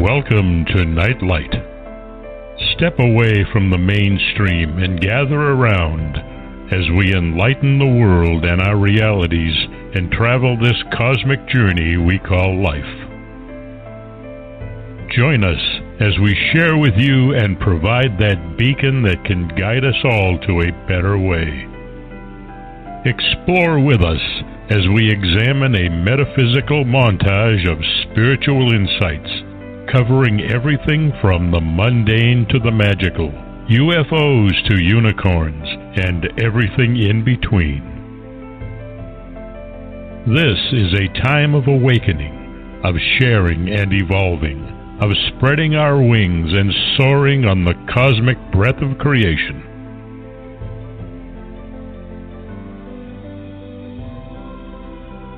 Welcome to Nightlight. Step away from the mainstream and gather around as we enlighten the world and our realities and travel this cosmic journey we call life. Join us as we share with you and provide that beacon that can guide us all to a better way. Explore with us as we examine a metaphysical montage of spiritual insights, covering everything from the mundane to the magical, UFOs to unicorns, and everything in between. This is a time of awakening, of sharing and evolving, of spreading our wings and soaring on the cosmic breath of creation.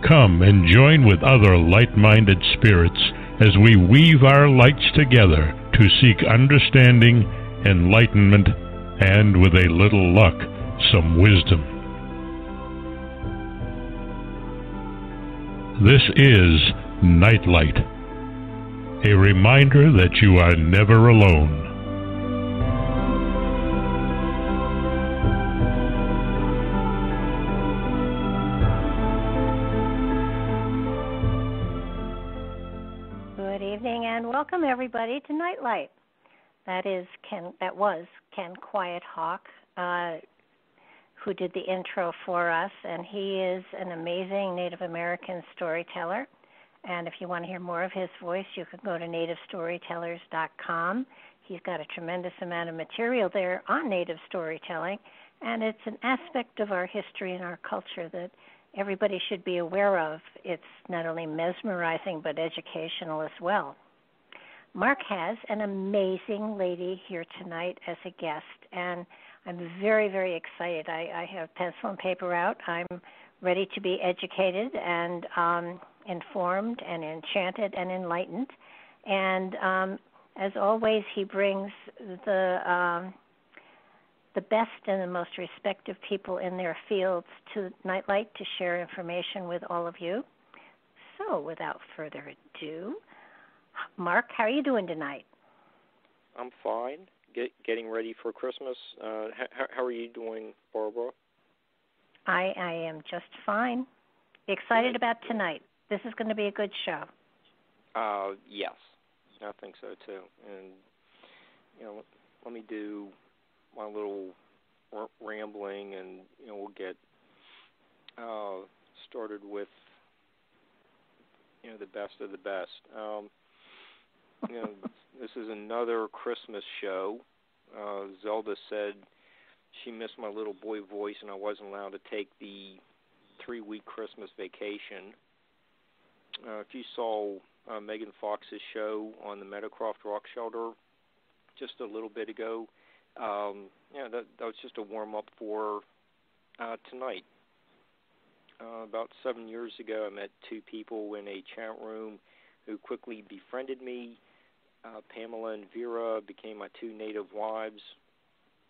Come and join with other light-minded spirits as we weave our lights together to seek understanding, enlightenment, and, with a little luck, some wisdom. This is Nightlight, a reminder that you are never alone. Welcome everybody to Nightlight. That was Ken Quiet Hawk, who did the intro for us, and he is an amazing Native American storyteller. And if you want to hear more of his voice, you can go to nativestorytellers.com. He's got a tremendous amount of material there on native storytelling, and it's an aspect of our history and our culture that everybody should be aware of. It's not only mesmerizing but educational as well. Mark has an amazing lady here tonight as a guest, and I'm very, very excited. I have pencil and paper out. I'm ready to be educated and informed and enchanted and enlightened. And as always, he brings the best and the most respected people in their fields to Nightlight to share information with all of you. So without further ado, Mark, how are you doing tonight? I'm fine. Getting ready for Christmas. How are you doing, Barbara? I am just fine. Excited about tonight. This is going to be a good show. Yes, I think so too. And let me do my little rambling, and we'll get started with the best of the best. This is another Christmas show. Zelda said she missed my little boy voice and I wasn't allowed to take the 3-week Christmas vacation. If you saw Megan Fox's show on the Meadowcroft Rock Shelter just a little bit ago, that was just a warm-up for tonight. About 7 years ago, I met 2 people in a chat room who quickly befriended me. Pamela and Vera became my 2 native wives.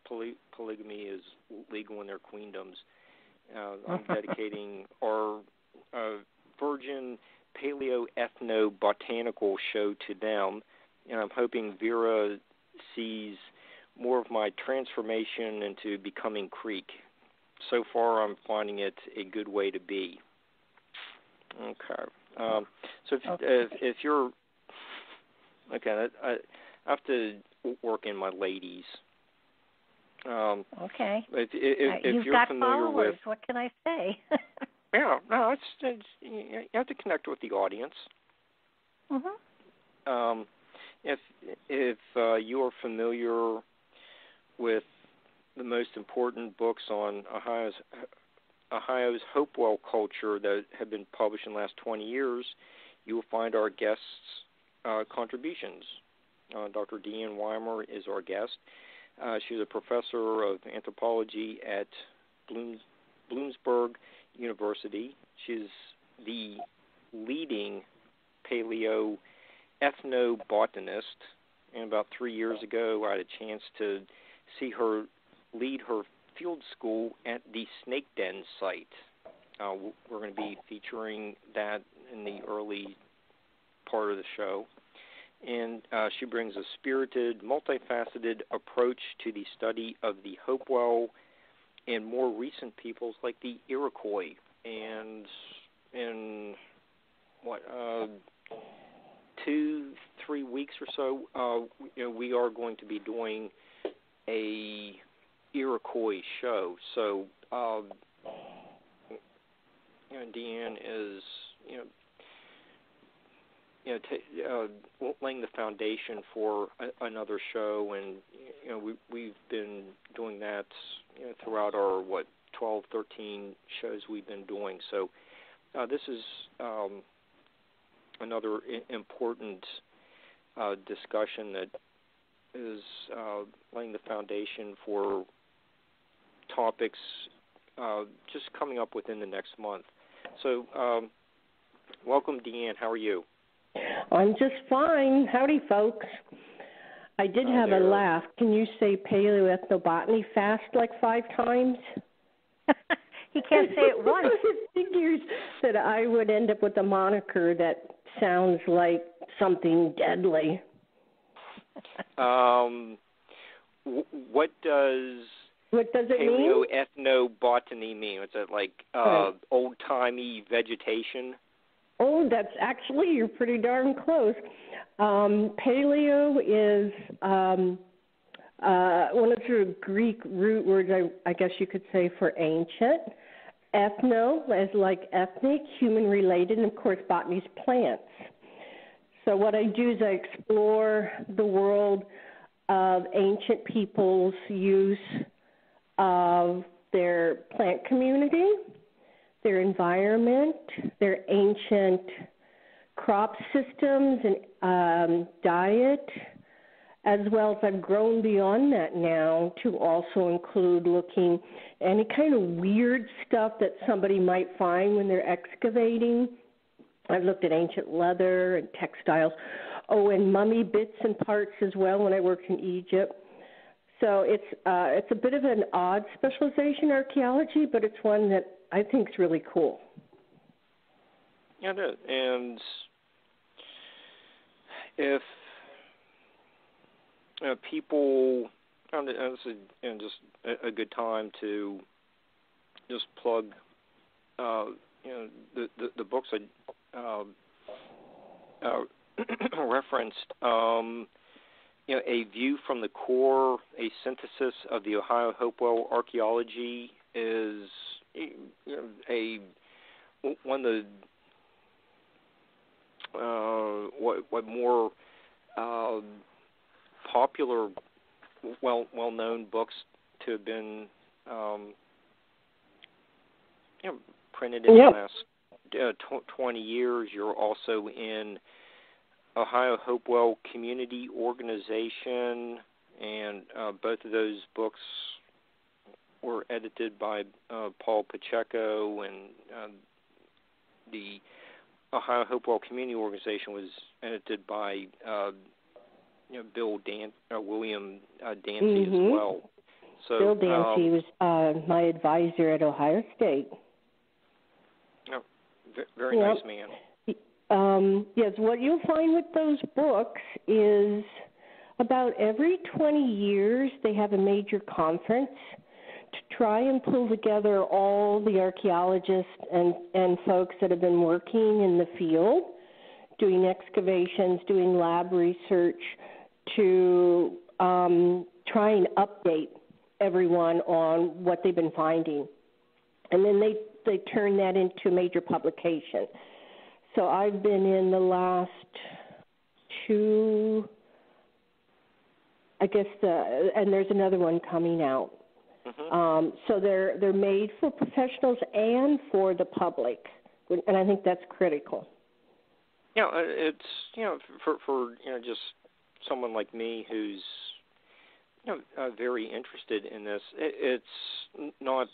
Polygamy is legal in their queendoms. I'm dedicating our virgin paleoethnobotanical show to them, and I'm hoping Vera sees more of my transformation into becoming Creek. So far, I'm finding it a good way to be. Okay. So if you're okay, I have to work in my ladies. Okay. If you've you're got familiar followers. with, what can I say? yeah, no, it's you have to connect with the audience. Mm-hmm. If you are familiar with the most important books on Ohio's Hopewell culture that have been published in the last 20 years, you will find our guests' contributions. Dr. DeeAnne Wymer is our guest. She's a professor of anthropology at Bloomsburg University. She's the leading paleoethnobotanist, and about 3 years ago I had a chance to see her lead her field school at the Snake Den site. We're going to be featuring that in the early part of the show. and she brings a spirited, multifaceted approach to the study of the Hopewell and more recent peoples like the Iroquois. And in 2-3 weeks or so, we are going to be doing a Iroquois show. So, DeeAnne is, laying the foundation for another show, and we've been doing that throughout our 12, 13 shows we've been doing. So this is another important discussion that is laying the foundation for topics just coming up within the next month. So welcome, DeeAnne. How are you? I'm just fine. Howdy, folks. I did have a laugh. Can you say paleoethnobotany fast like 5 times? He can't say it once. It figures that I would end up with a moniker that sounds like something deadly. What does it mean? Paleoethnobotany mean? Is it like old-timey vegetation? Oh, that's actually, you're pretty darn close. Paleo is one of the Greek root words, I guess you could say, for ancient. Ethno is like ethnic, human-related, and, of course, botany's plants. So what I do is I explore the world of ancient people's use of their plant community, their environment, their ancient crop systems and diet, as well as I've grown beyond that now to also include looking any kind of weird stuff that somebody might find when they're excavating. I've looked at ancient leather and textiles. Oh, and mummy bits and parts as well when I worked in Egypt. So it's a bit of an odd specialization, archaeology, but it's one that I think is really cool. Yeah, it is. And if people, this is just a good time to just plug, the books I referenced. A View from the Core, a synthesis of the Ohio Hopewell Archaeology is one of the what more popular, well-known books to have been printed in the last 20 years. You're also in Ohio Hopewell Community Organization, and both of those books were edited by Paul Pacheco, and the Ohio Hopewell Community Organization was edited by William Dancy as well. So Bill Dancy was my advisor at Ohio State. Very nice man. Yes, what you'll find with those books is about every 20 years they have a major conference to try and pull together all the archaeologists and folks that have been working in the field, doing excavations, doing lab research, to try and update everyone on what they've been finding. And then they turn that into a major publication. So I've been in the last 2, I guess, and there's another one coming out. Mm-hmm. So they're made for professionals and for the public, and I think that's critical. Yeah, it's for just someone like me who's very interested in this. It's not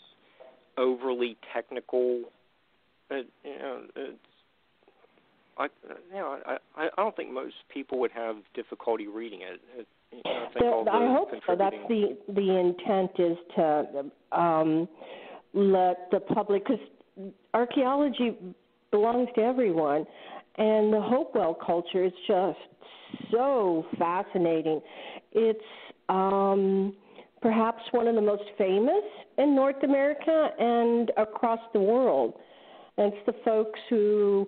overly technical. I don't think most people would have difficulty reading it. I hope so. That's the intent, is to let the public, because archaeology belongs to everyone, and the Hopewell culture is just so fascinating. It's perhaps one of the most famous in North America and across the world. And it's the folks who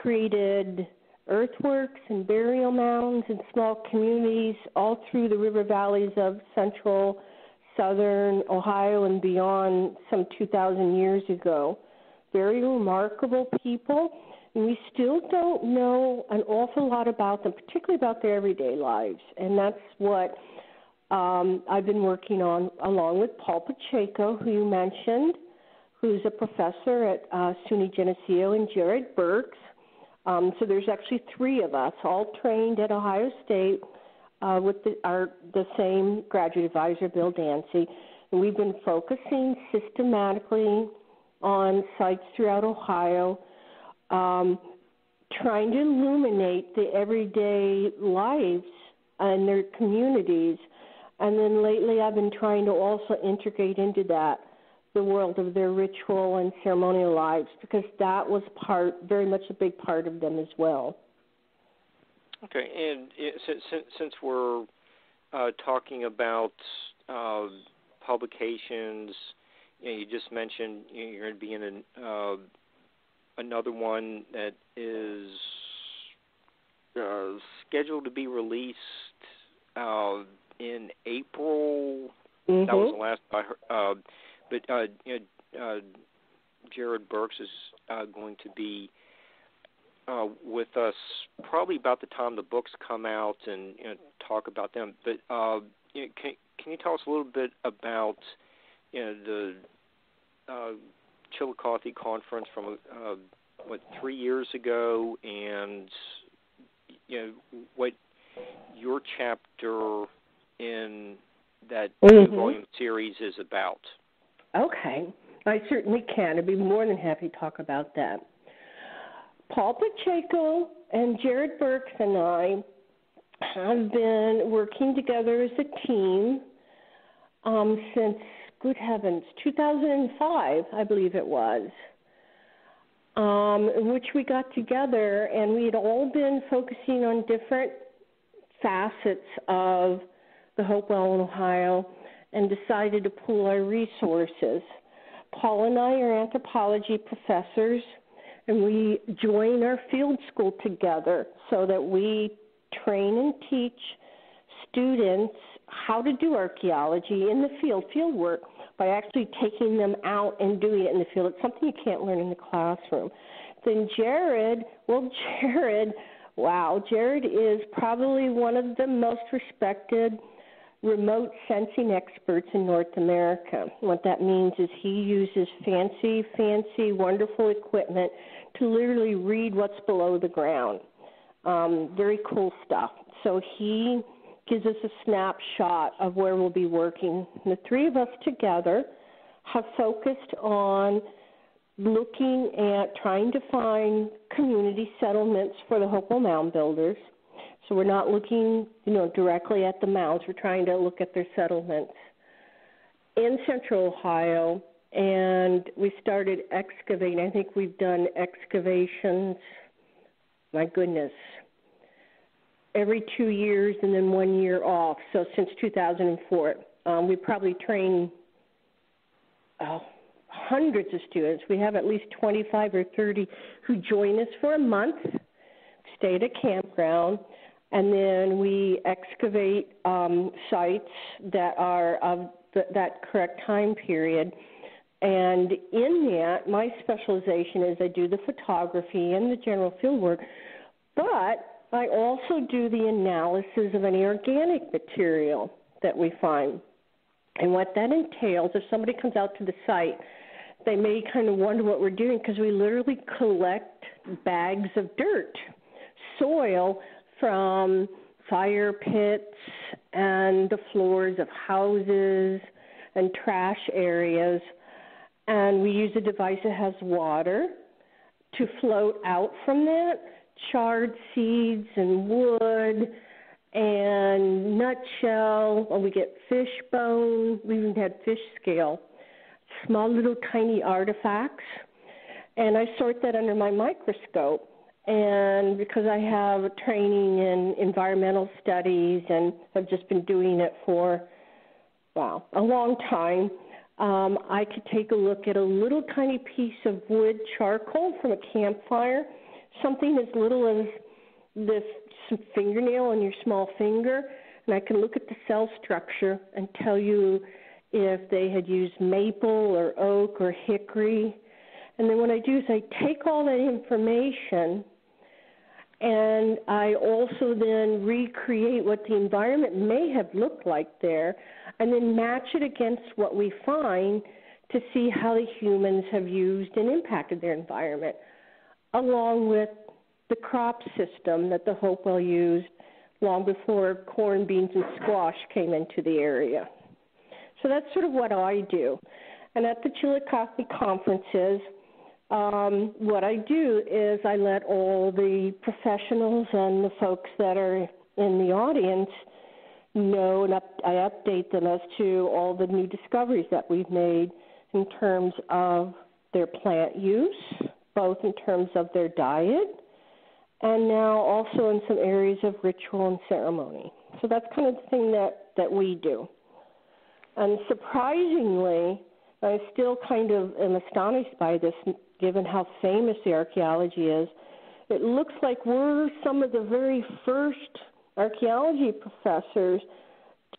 created earthworks and burial mounds in small communities all through the river valleys of central, southern Ohio and beyond some 2,000 years ago. Very remarkable people, and we still don't know an awful lot about them, particularly about their everyday lives. And that's what I've been working on, along with Paul Pacheco, who you mentioned, who's a professor at SUNY Geneseo, and Jared Burks. So there's actually three of us, all trained at Ohio State with the same graduate advisor, Bill Dancy. And we've been focusing systematically on sites throughout Ohio, trying to illuminate the everyday lives and their communities. And then lately I've been trying to also integrate into that the world of their ritual and ceremonial lives, because that was very much a big part of them as well. Okay, and since we're talking about publications, you just mentioned you're going to be in another one that is scheduled to be released in April. Mm-hmm. That was the last I heard. But Jared Burks is going to be with us probably about the time the books come out and talk about them. But can you tell us a little bit about the Chillicothe conference from 3 years ago, and what your chapter in that two-volume series is about? Okay, I certainly can. I'd be more than happy to talk about that. Paul Pacheco and Jared Burks and I have been working together as a team since, good heavens, 2005, I believe it was, in which we got together and we had all been focusing on different facets of the Hopewell in Ohio and decided to pool our resources. Paul and I are anthropology professors, and we join our field school together so that we train and teach students how to do archaeology in the field work, by actually taking them out and doing it in the field. It's something you can't learn in the classroom. Then Jared is probably one of the most respected remote sensing experts in North America. What that means is he uses fancy, wonderful equipment to literally read what's below the ground. Very cool stuff. So he gives us a snapshot of where we'll be working. And the three of us together have focused on looking at trying to find community settlements for the Hopewell mound builders. So we're not looking, directly at the mounds. We're trying to look at their settlements in central Ohio, and we started excavating. I think we've done excavations, my goodness, every 2 years and then 1 year off. So since 2004, we probably train hundreds of students. We have at least 25 or 30 who join us for a month, stay at a campground, and then we excavate sites that are of that correct time period. And in that, my specialization is I do the photography and the general field work, but I also do the analysis of any organic material that we find. And what that entails, if somebody comes out to the site, they may kind of wonder what we're doing, because we literally collect bags of dirt, soil from fire pits and the floors of houses and trash areas. And we use a device that has water to float out from that, charred seeds and wood and nutshell, or we get fish bone, we even had fish scale, small little tiny artifacts, and I sort that under my microscope. And because I have a training in environmental studies and have just been doing it for, wow, a long time, I could take a look at a little tiny piece of wood charcoal from a campfire, something as little as this fingernail on your small finger, and I can look at the cell structure and tell you if they had used maple or oak or hickory. And then what I do is I take all that information and I also then recreate what the environment may have looked like there and then match it against what we find to see how the humans have used and impacted their environment, along with the crop system that the Hopewell used long before corn, beans, and squash came into the area. So that's sort of what I do. And at the Chillicothe conferences, what I do is I let all the professionals and the folks that are in the audience know, and I update them as to all the new discoveries that we've made in terms of their plant use, both in terms of their diet, and now also in some areas of ritual and ceremony. So that's kind of the thing that we do. And surprisingly, I still kind of am astonished by this, given how famous the archaeology is. It looks like we're some of the very first archaeology professors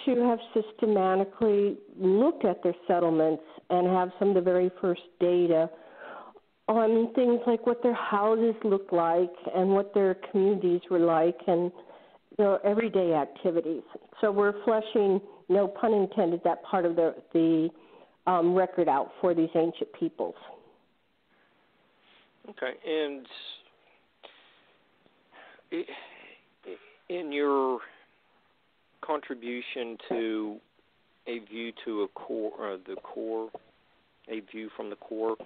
to have systematically looked at their settlements and have some of the very first data on things like what their houses looked like and what their communities were like and their everyday activities. So we're fleshing, no pun intended, that part of the record out for these ancient peoples. Okay, and in your contribution to a view to a core, a view from the core,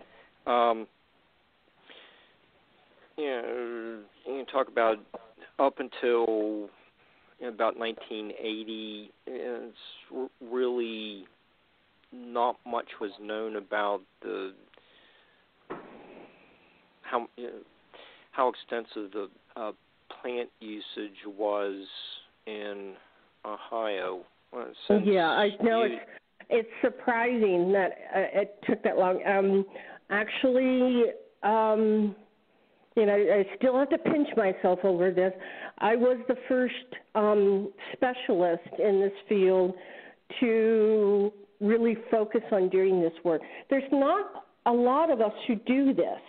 you talk about up until about 1980, it's really not much was known about how extensive the plant usage was in Ohio. Yeah, I know it's surprising that it took that long. Actually, I still have to pinch myself over this. I was the first specialist in this field to really focus on doing this work. There's not a lot of us who do this.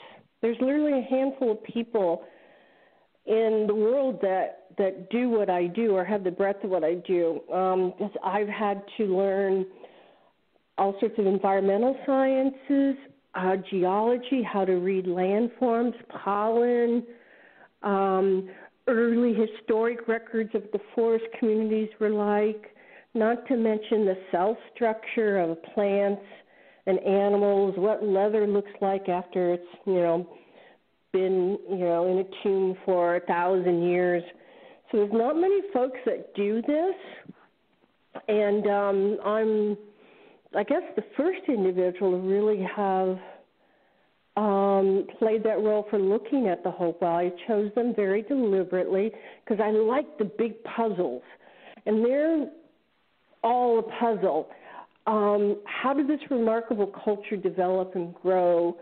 There's literally a handful of people in the world that do what I do or have the breadth of what I do. Because I've had to learn all sorts of environmental sciences, geology, how to read landforms, pollen, early historic records of the forest communities were like, not to mention the cell structure of plants and animals, what leather looks like after it's, been, in a tomb for 1,000 years. So there's not many folks that do this. And I'm, I guess, the first individual to really have played that role for looking at the Hopewell. I chose them very deliberately because I like the big puzzles. And they're all a puzzle. How did this remarkable culture develop and grow?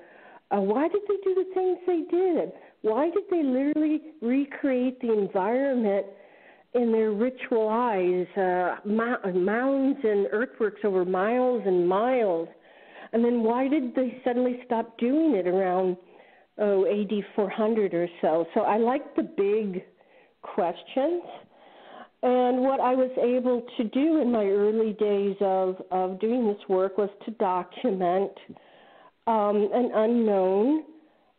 Why did they do the things they did? Why did they literally recreate the environment in their ritual eyes, mounds and earthworks over miles and miles? And then why did they suddenly stop doing it around, AD 400 or so? So I like the big questions. And what I was able to do in my early days of doing this work was to document an unknown.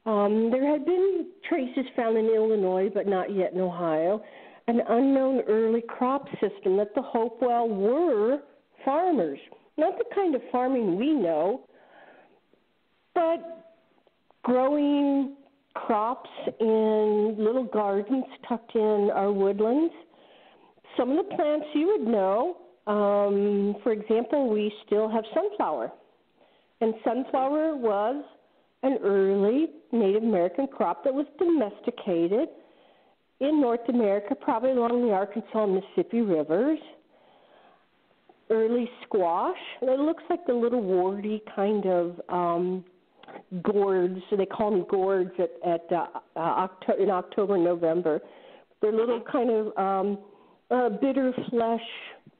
There had been traces found in Illinois, but not yet in Ohio, an unknown early crop system that the Hopewell were farmers. Not the kind of farming we know, but growing crops in little gardens tucked in our woodlands. Some of the plants you would know, for example, we still have sunflower. And sunflower was an early Native American crop that was domesticated in North America, probably along the Arkansas and Mississippi rivers. Early squash. It looks like the little warty kind of gourds. So they call them gourds in October, November. They're little kind of bitter flesh,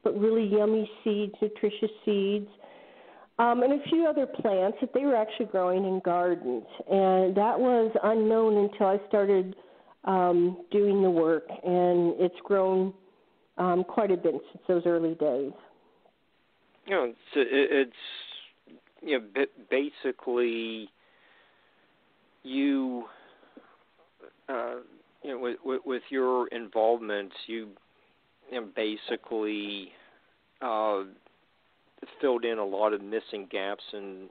but really yummy seeds, nutritious seeds. And a few other plants that they were actually growing in gardens. And that was unknown until I started doing the work, and it's grown quite a bit since those early days. You know, it's basically you with your involvement, you basically filled in a lot of missing gaps in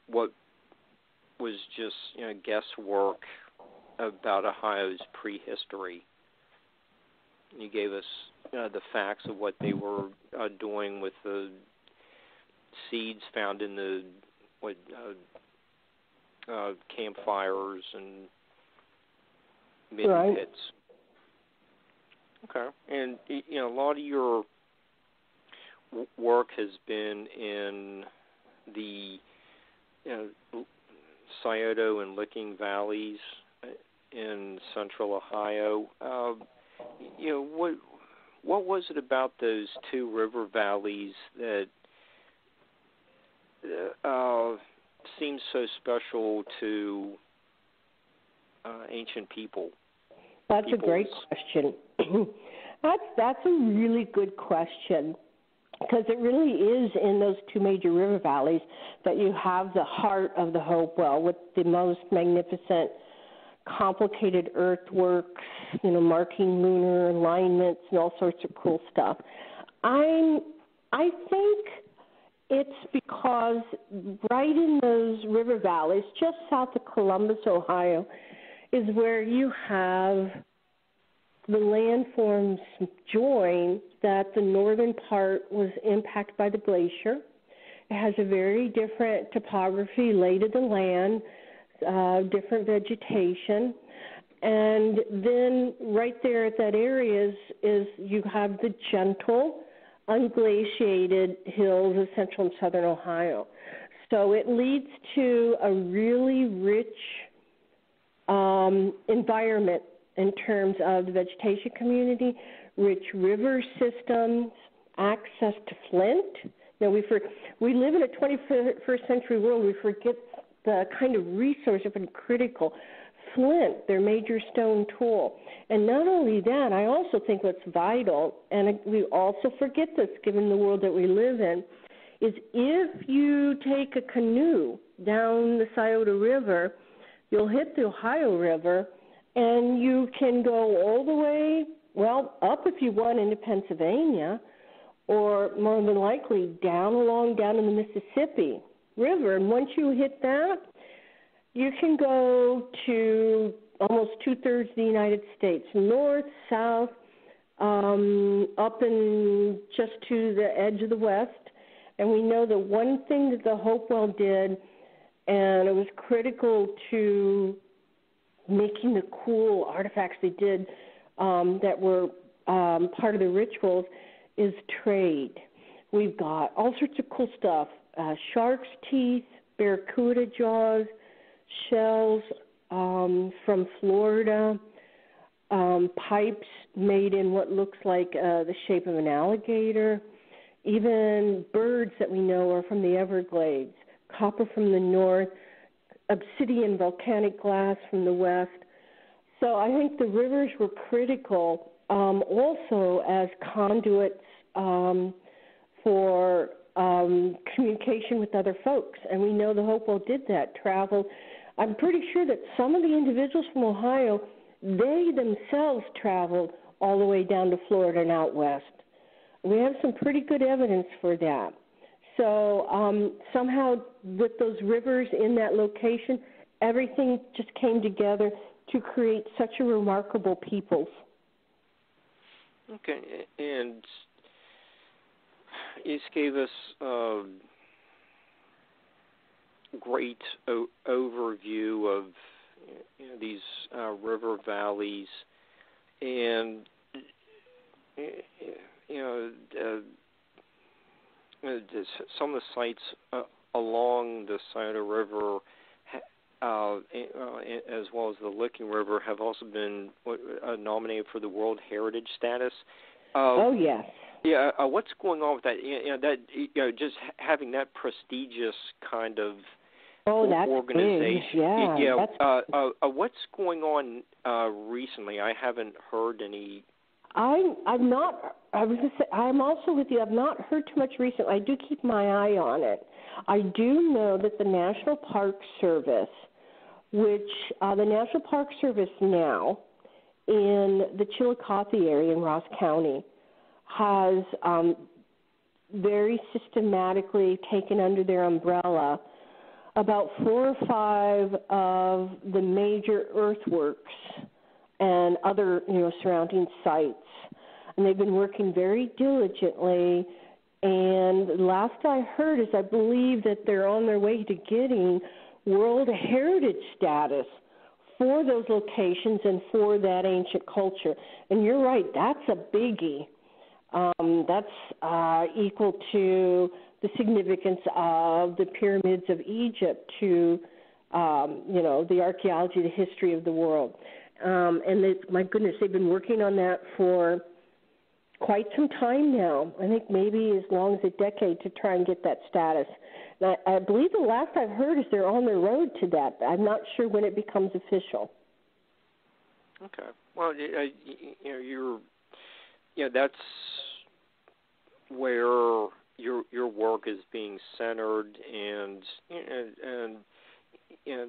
what was just guesswork about Ohio's prehistory. You gave us the facts of what they were doing with the seeds found in the campfires and midden pits. Okay, and a lot of your work has been in the Scioto and Licking valleys in central Ohio. What was it about those two river valleys that seems so special to ancient people? That's a great question. That's a really good question, because it really is in those two major river valleys that you have the heart of the Hopewell with the most magnificent, complicated earthworks, marking lunar alignments and all sorts of cool stuff. I think it's because right in those river valleys, just south of Columbus, Ohio, is where you have the landforms join that the northern part was impacted by the glacier. It has a very different topography, lay to the land, different vegetation. And then right there at that area is you have the gentle, unglaciated hills of central and southern Ohio. So it leads to a really rich environment in terms of the vegetation community, rich river systems, access to flint. We live in a 21st century world. We forget the kind of resource that's been critical. Flint, their major stone tool. And not only that, I also think what's vital, and we also forget this given the world that we live in, is if you take a canoe down the Scioto River, you'll hit the Ohio River, and you can go all the way, up if you want into Pennsylvania, or more than likely down in the Mississippi River. And once you hit that, you can go to almost two-thirds of the United States, north, south, up and just to the edge of the west. And we know that one thing that the Hopewell did, and it was critical to making the cool artifacts they did that were part of the rituals, is trade. We've got all sorts of cool stuff, shark's teeth, barracuda jaws, shells from Florida, pipes made in what looks like the shape of an alligator, even birds that we know are from the Everglades, copper from the north, obsidian volcanic glass from the west. So I think the rivers were critical also as conduits for communication with other folks. And we know the Hopewell did that, traveled. I'm pretty sure that some of the individuals from Ohio, they themselves traveled all the way down to Florida and out west. We have some pretty good evidence for that. So somehow with those rivers in that location, everything just came together to create such a remarkable people. Okay, and you just gave us great overview of these river valleys, and some of the sites along the Scioto River, as well as the Licking River, have also been nominated for the World Heritage status. Oh yes. Yeah. What's going on with that? Just having that prestigious kind of that's organization. Big. Yeah. What's going on recently? I haven't heard any. I'm not. I was going to say, I'm also with you. I've not heard too much recently. I do keep my eye on it. I do know that the National Park Service, which the National Park Service now in the Chillicothe area in Ross County, has very systematically taken under their umbrella about 4 or 5 of the major earthworks and other, surrounding sites. And they've been working very diligently. And last I heard is I believe that they're on their way to getting World Heritage status for those locations and for that ancient culture. And you're right, that's a biggie. That's equal to the significance of the pyramids of Egypt to, the archaeology, the history of the world. And my goodness, they've been working on that for quite some time now. I think maybe as long as a decade to try and get that status. And I believe the last I've heard is they're on the road to that. I'm not sure when it becomes official. Okay. Well, that's where your work is being centered, and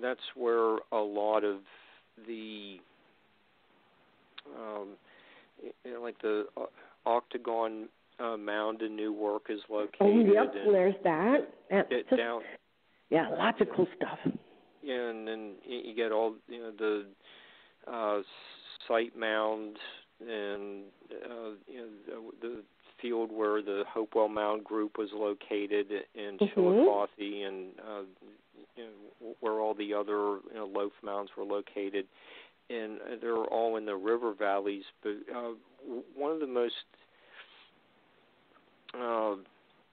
that's where a lot of the like the octagon mound in Newark is located. Oh, yep, there's that. Lots of cool stuff. Yeah, and then you get all the site mound and the field where the Hopewell Mound group was located in Chillicothe, and where all the other loaf mounds were located, and they're all in the river valleys. But one of the most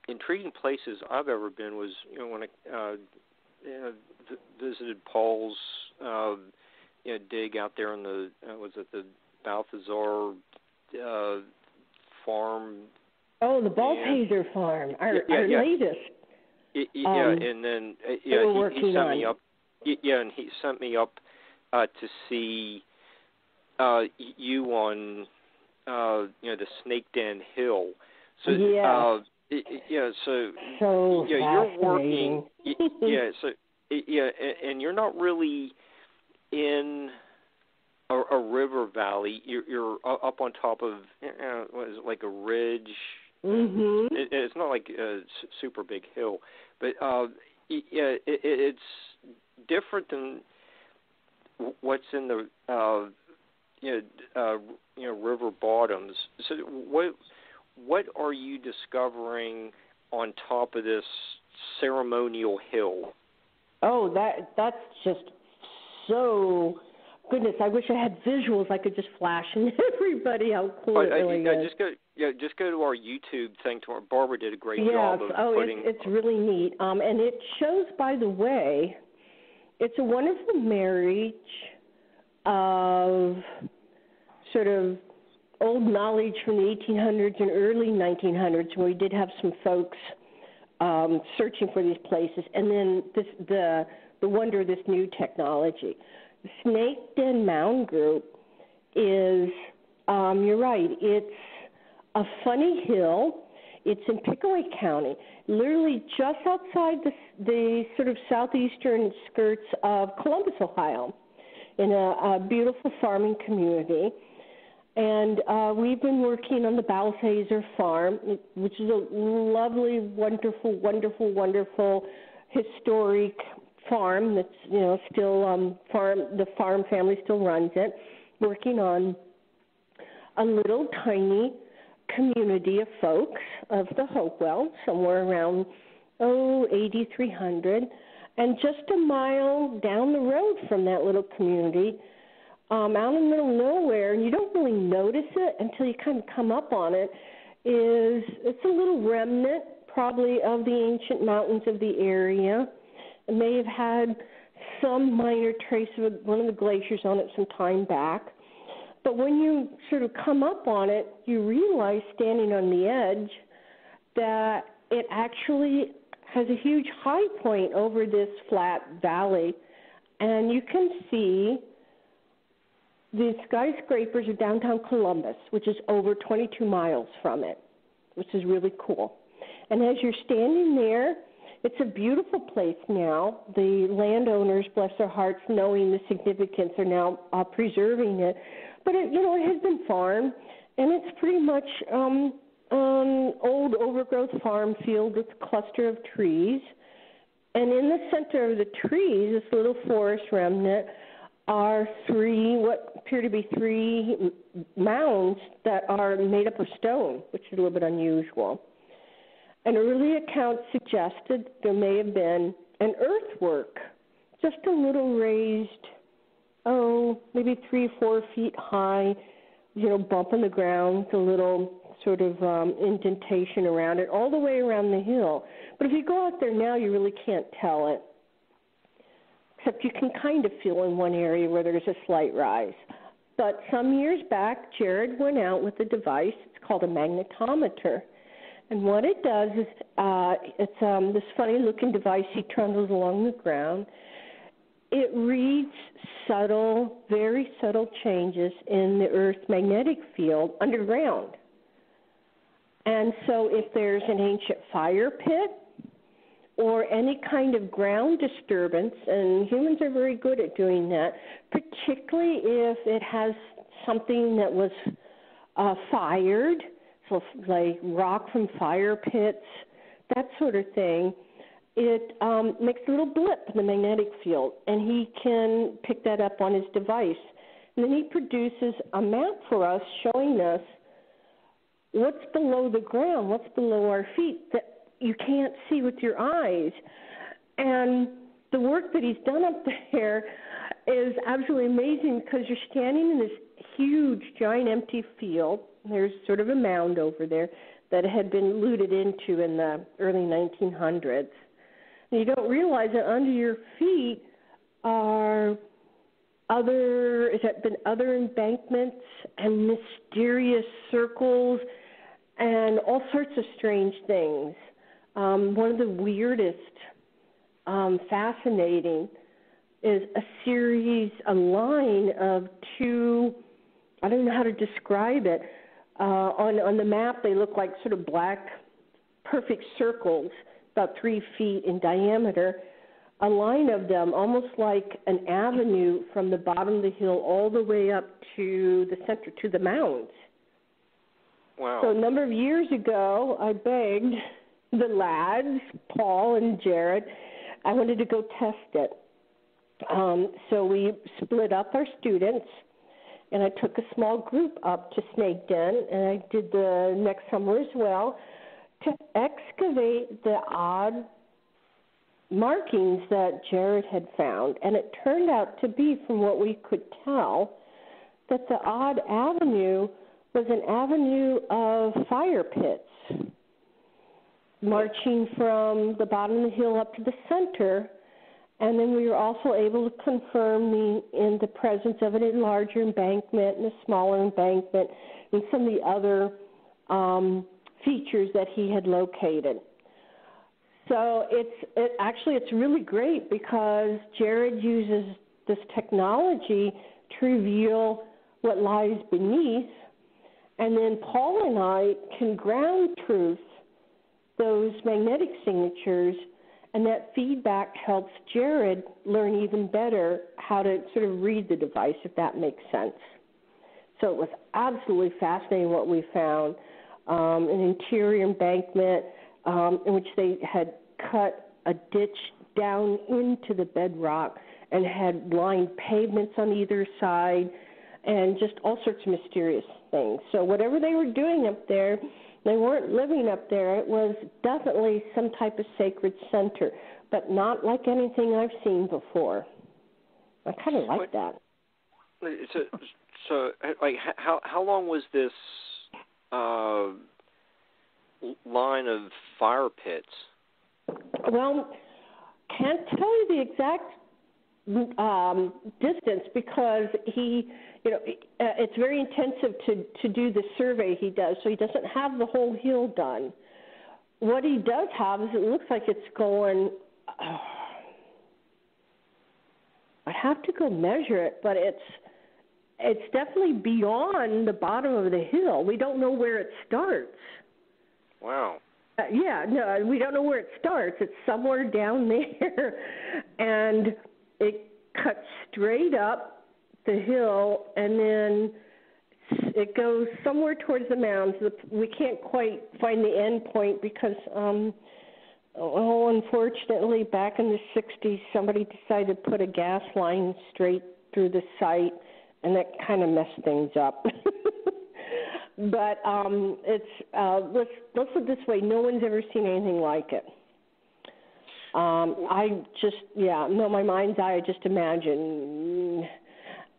intriguing places I've ever been was when I visited Paul's dig out there in the the Balthazar farm. Oh, the Balthazar farm, our latest. And then he sent me up. And he sent me up to see you on the Snake Den Hill. So so you're working. And you're not really in a river valley. You're up on top of what is it, like a ridge. Mm-hmm. It's not like a super big hill, but it's different than what's in the river bottoms. So what are you discovering on top of this ceremonial hill? Oh, that's just so goodness. I wish I had visuals I could just flash and everybody how cool it really is. Just go to our YouTube thing. Barbara did a great job of putting. It's really neat. And it shows, by the way, it's a wonderful marriage of sort of old knowledge from the 1800s and early 1900s, where we did have some folks searching for these places, and then the wonder of this new technology. The Snake Den Mound Group is, you're right, it's a funny hill. It's in Pickaway County, literally just outside the sort of southeastern skirts of Columbus, Ohio, in a beautiful farming community. And we've been working on the Balthazar farm, which is a lovely, wonderful, wonderful, wonderful historic farm that's, still the farm family still runs it, working on a little tiny community of folks of the Hopewell, somewhere around 8,300, And just a mile down the road from that little community, out in the middle of nowhere, and you don't really notice it until you kind of come up on it, it's a little remnant probably of the ancient mountains of the area. It may have had some minor trace of one of the glaciers on it some time back. But when you sort of come up on it, you realize standing on the edge that it actually has a huge high point over this flat valley. And you can see the skyscrapers of downtown Columbus, which is over 22 miles from it, which is really cool. And as you're standing there, it's a beautiful place now. The landowners, bless their hearts, knowing the significance, are now preserving it. But it has been farmed, and it's pretty much old overgrowth farm field with a cluster of trees. And in the center of the trees, this little forest remnant, are what appear to be three mounds that are made up of stone, which is a little bit unusual. An early account suggested there may have been an earthwork, just a little raised, maybe 3 or 4 feet high, bump in the ground, a little sort of indentation around it, all the way around the hill. But if you go out there now, you really can't tell it, except you can kind of feel in one area where there's a slight rise. But some years back, Jared went out with a device. It's called a magnetometer. And what it does is it's this funny-looking device he trundles along the ground. It reads subtle, very subtle changes in the Earth's magnetic field underground. And so if there's an ancient fire pit or any kind of ground disturbance, and humans are very good at doing that, particularly if it has something that was fired, so like rock from fire pits, that sort of thing, it makes a little blip in the magnetic field, and he can pick that up on his device. And then he produces a map for us showing us what's below the ground, what's below our feet that you can't see with your eyes. And the work that he's done up there is absolutely amazing because you're standing in this huge, giant empty field. There's sort of a mound over there that had been looted into in the early 1900s. And you don't realize that under your feet are other embankments and mysterious circles and all sorts of strange things. One of the weirdest, fascinating, is a line of two, I don't know how to describe it. On the map, they look like sort of black, perfect circles, about 3 feet in diameter. A line of them, almost like an avenue from the bottom of the hill all the way up to the center, to the mounds. Wow. So a number of years ago, I begged the lads, Paul and Jared, I wanted to go test it. So we split up our students, and I took a small group up to Snake Den, and I did the next summer as well, to excavate the odd markings that Jared had found. And it turned out to be, from what we could tell, that the odd avenue was an avenue of fire pits, marching from the bottom of the hill up to the center. And then we were also able to confirm in the presence of an larger embankment and a smaller embankment and some of the other features that he had located. So it's really great because Jared uses this technology to reveal what lies beneath, and then Paul and I can ground truth those magnetic signatures, and that feedback helps Jared learn even better how to sort of read the device, if that makes sense. So it was absolutely fascinating what we found. An interior embankment in which they had cut a ditch down into the bedrock and had lined pavements on either side and just all sorts of mysterious things. So whatever they were doing up there, they weren't living up there. It was definitely some type of sacred center, but not like anything I've seen before. I kind of like that. So, like, how long was this line of fire pits? Well, can't tell you the exact distance because it's very intensive to do the survey he does, so he doesn't have the whole hill done. What he does have is it looks like it's going, I'd have to go measure it, but it's definitely beyond the bottom of the hill. We don't know where it starts. Wow. No, we don't know where it starts. It's somewhere down there, and it cuts straight up the hill, and then it goes somewhere towards the mounds. We can't quite find the end point because, unfortunately, back in the 60s, somebody decided to put a gas line straight through the site, and that kind of messed things up. But let's put it this way: no one's ever seen anything like it. My mind's eye, I just imagine.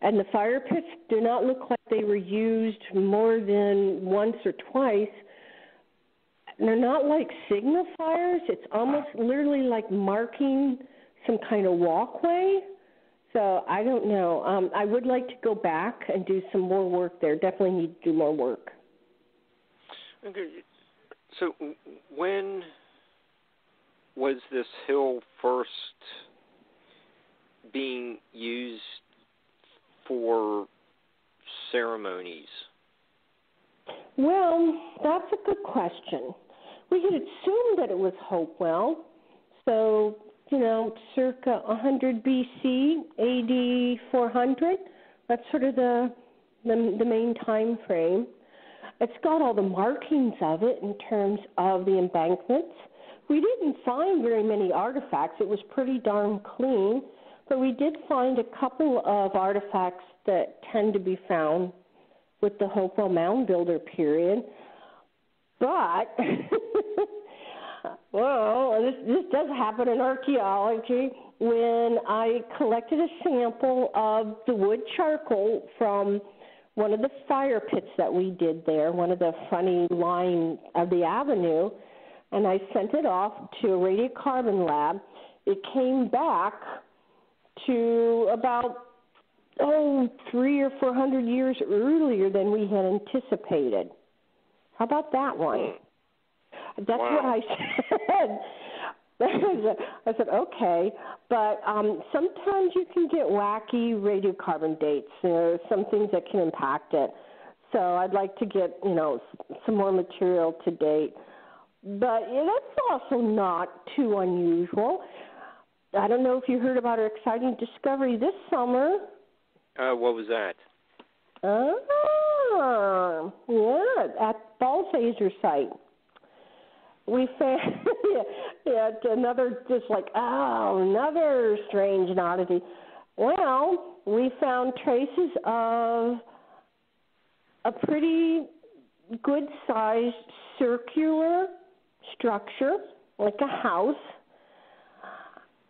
And the fire pits do not look like they were used more than once or twice. They're not like signifiers. It's almost literally like marking some kind of walkway. So I don't know. I would like to go back and do some more work there. Definitely need to do more work. Okay. So when was this hill first being used for ceremonies? Well, that's a good question. We had assumed that it was Hopewell. So, circa 100 BC, AD 400. That's sort of the main time frame. It's got all the markings of it in terms of the embankments. We didn't find very many artifacts. It was pretty darn clean, but we did find a couple of artifacts that tend to be found with the Hopewell moundbuilder period. But well, this does happen in archaeology. When I collected a sample of the wood charcoal from one of the fire pits that we did there, one of the funny line of the avenue, and I sent it off to a radiocarbon lab, it came back to about 300 or 400 years earlier than we had anticipated. How about that one? That's what I said. I said, okay, but sometimes you can get wacky radiocarbon dates. There are some things that can impact it. So I'd like to get, some more material to date. But that's also not too unusual. I don't know if you heard about our exciting discovery this summer. What was that? At Balthaser site. We found another strange oddity. Well, we found traces of a pretty good-sized circular structure, like a house,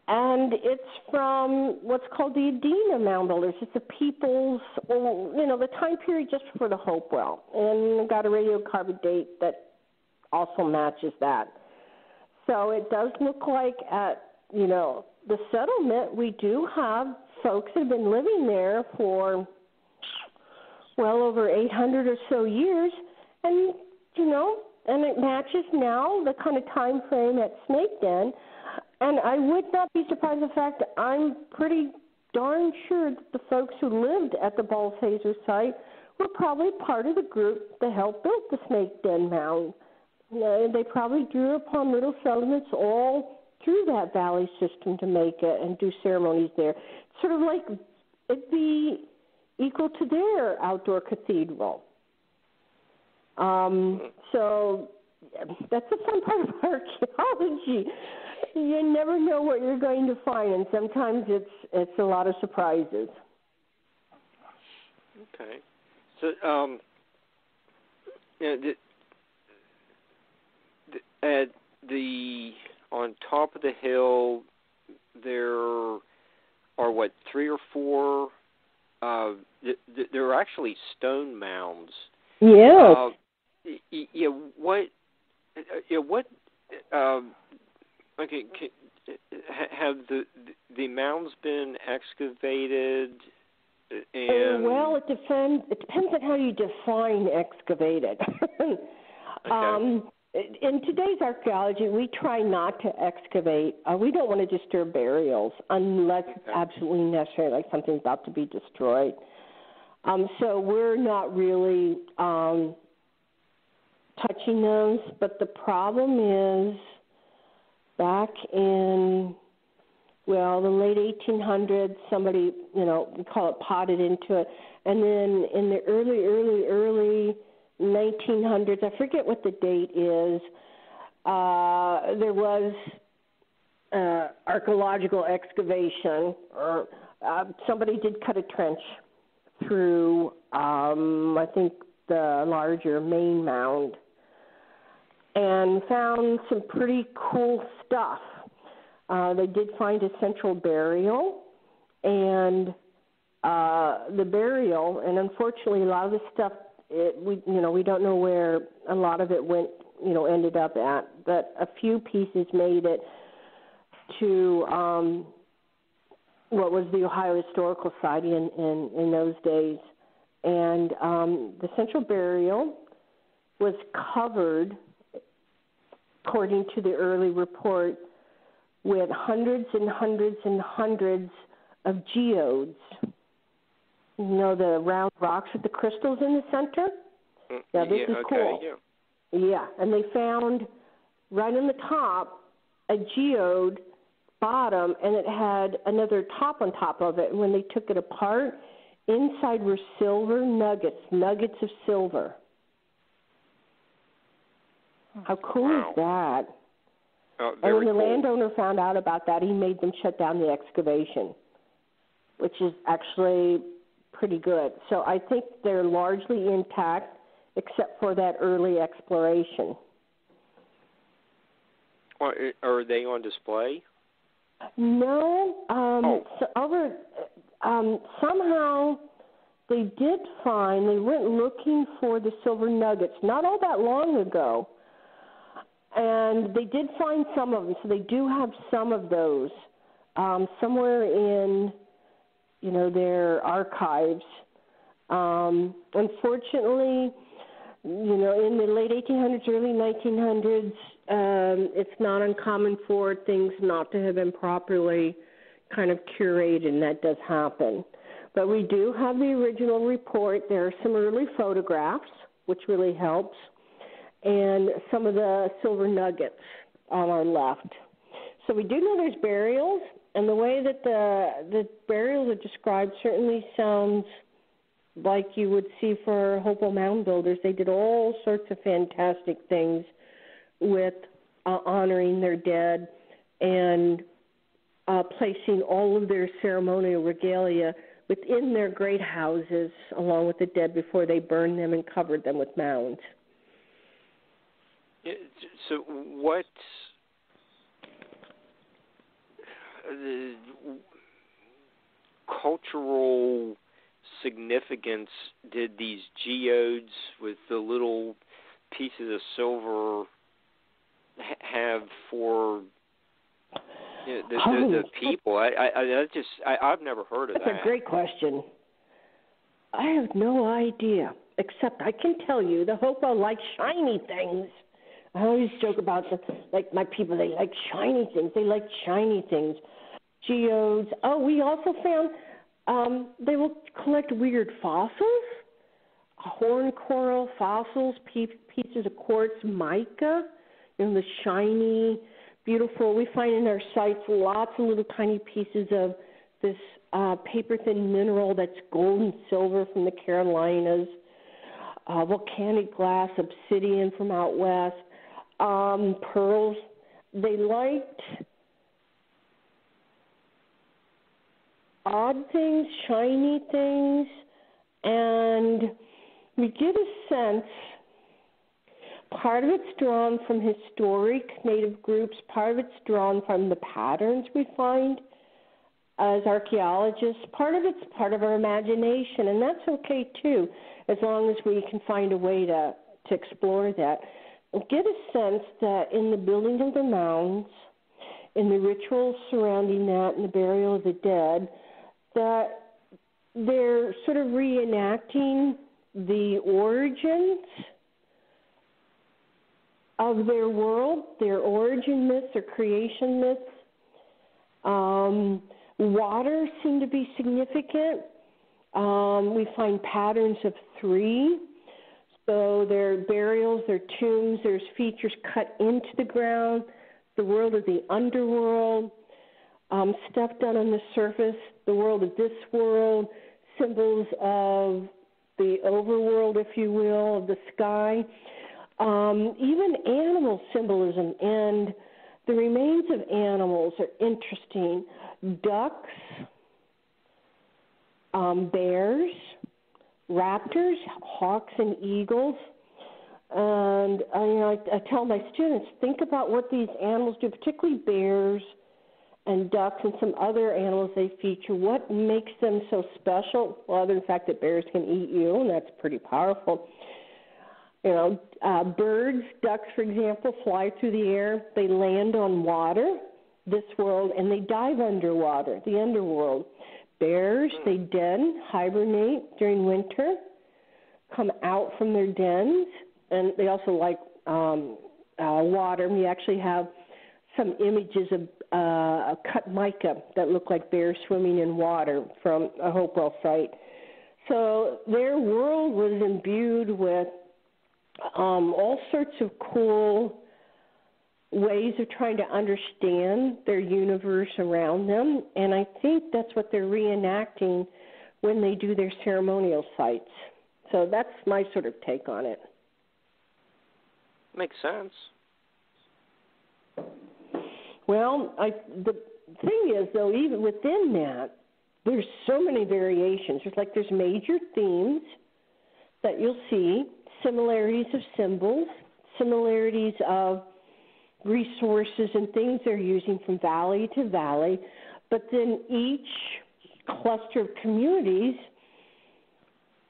and it's from what's called the Edina moundbuilders. It's the people's, the time period just before the Hopewell, and got a radiocarbon date that also matches that. So it does look like at, the settlement, we do have folks that have been living there for well over 800 or so years, and, and it matches now the kind of time frame at Snake Den. And I would not be surprised the fact that I'm pretty darn sure that the folks who lived at the Balthaser site were probably part of the group that helped build the Snake Den Mound. They probably drew upon little settlements all through that valley system to make it and do ceremonies there. It's sort of like it'd be equal to their outdoor cathedral. So that's a fun part of archaeology. You never know what you're going to find, and sometimes it's a lot of surprises. Okay. So, at on top of the hill, there are what, 3 or 4? There are actually stone mounds. Yeah. Yeah. What? Okay. Have the mounds been excavated? And well, it depends on how you define excavated. Okay. In today's archaeology, we try not to excavate. We don't want to disturb burials unless it's absolutely necessary, like something's about to be destroyed. So we're not really touching those. But the problem is back in, well, the late 1800s, somebody, we call it potted into it. And then in the early 1900s, I forget what the date is, there was archaeological excavation, or somebody did cut a trench through, I think, the larger main mound, and found some pretty cool stuff. They did find a central burial, and the burial, and unfortunately a lot of the stuff, we don't know where a lot of it went, ended up at, but a few pieces made it to what was the Ohio Historical Society in those days. And the central burial was covered, according to the early report, with hundreds and hundreds and hundreds of geodes. The round rocks with the crystals in the center? Yeah, this is cool. Yeah, and they found right on the top a geode bottom, and it had another top on top of it. And when they took it apart, inside were silver nuggets of silver. How cool is that? And when the landowner found out about that, he made them shut down the excavation, which is actually pretty good. So I think they're largely intact, except for that early exploration. Are they on display? No. So somehow they did find, they went looking for the silver nuggets not all that long ago, and they did find some of them. So they do have some of those somewhere in, their archives. Unfortunately, in the late 1800s, early 1900s, it's not uncommon for things not to have been properly kind of curated, and that does happen. But we do have the original report. There are some early photographs, which really helps, and some of the silver nuggets on our left. So we do know there's burials, and the way that the burials are described certainly sounds like you would see for Hopewell moundbuilders. They did all sorts of fantastic things with honoring their dead and placing all of their ceremonial regalia within their great houses along with the dead before they burned them and covered them with mounds. So what cultural significance did these geodes with the little pieces of silver have for the people? I've never heard of that. That's a great question. I have no idea, except I can tell you the Hopewell like shiny things. I always joke about my people, they like shiny things. They like shiny things. Geodes. Oh, we also found they will collect weird fossils, horn coral fossils, pieces of quartz, mica, the shiny, beautiful. We find in our sites lots of little tiny pieces of this paper-thin mineral that's gold and silver from the Carolinas, volcanic glass, obsidian from out west, pearls. They liked odd things, shiny things, And we get a sense, part of it's drawn from historic native groups, part of it's drawn from the patterns we find as archaeologists, part of it's part of our imagination, and that's okay too, as long as we can find a way to explore that. And get a sense that in the building of the mounds, in the rituals surrounding that and the burial of the dead, that they're sort of reenacting the origins of their world, their origin myths or creation myths. Water seemed to be significant. We find patterns of 3. So their burials, their tombs, there's features cut into the ground, the world of the underworld, stuff done on the surface, the world of this world, symbols of the overworld, if you will, of the sky, even animal symbolism. And the remains of animals are interesting. Ducks, bears, raptors, hawks, and eagles. And I tell my students, think about what these animals do, particularly bears and ducks and some other animals they feature. What makes them so special? Well, other than the fact that bears can eat you, and that's pretty powerful. Birds, ducks, for example, fly through the air. They land on water, this world, and they dive underwater, the underworld. Bears, they den, hibernate during winter, come out from their dens, and they also like water. We actually have some images of cut mica that look like bears swimming in water from a Hopewell site. So their world was imbued with all sorts of cool ways of trying to understand their universe around them, and I think that's what they're reenacting when they do their ceremonial sites. So that's my sort of take on it. Makes sense. Well, the thing is, though, even within that, there's so many variations. There's major themes that you'll see, similarities of symbols, similarities of resources and things they're using from valley to valley, but then each cluster of communities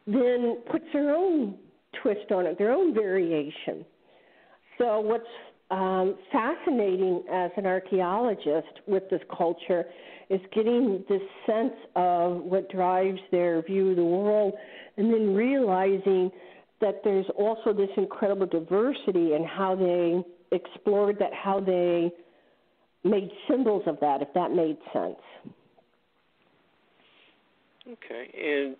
then puts their own twist on it, their own variation. So what's fascinating as an archaeologist with this culture is getting this sense of what drives their view of the world, and then realizing that there's also this incredible diversity in how they explored that, how they made symbols of that, if that made sense. Okay,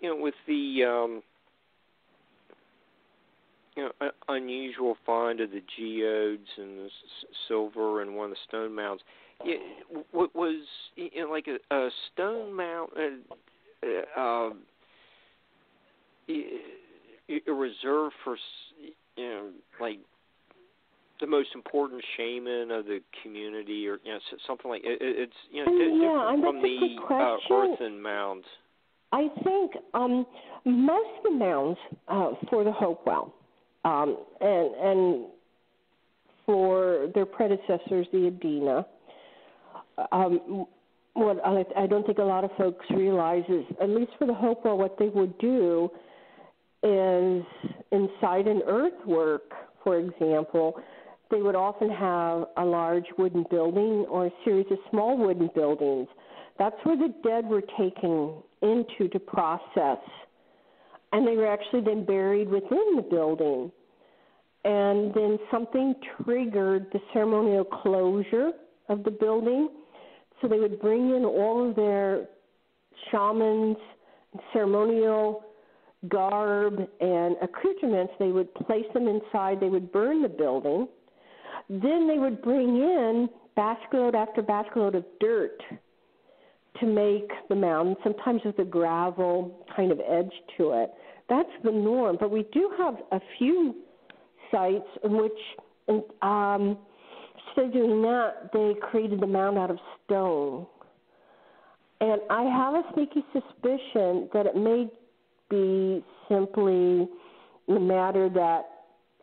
and with the unusual find of the geodes and the silver and one of the stone mounds, what was like a stone mount, a reserve for like the most important shaman of the community, or something like it's different from the earthen mounds. I think most of the mounds for the Hopewell and for their predecessors, the Adena, what I don't think a lot of folks realize is, at least for the Hopewell, what they would do is inside an earthwork, for example, they would often have a large wooden building or a series of small wooden buildings. That's where the dead were taken into to process, and they were actually then buried within the building. And then something triggered the ceremonial closure of the building, so they would bring in all of their shamans, ceremonial garb and accoutrements. They would place them inside. They would burn the building. Then they would bring in basket load after basket load of dirt to make the mound, sometimes with a gravel kind of edge to it. That's the norm. But we do have a few sites in which, instead of doing that, they created the mound out of stone. And I have a sneaky suspicion that it may be simply the matter that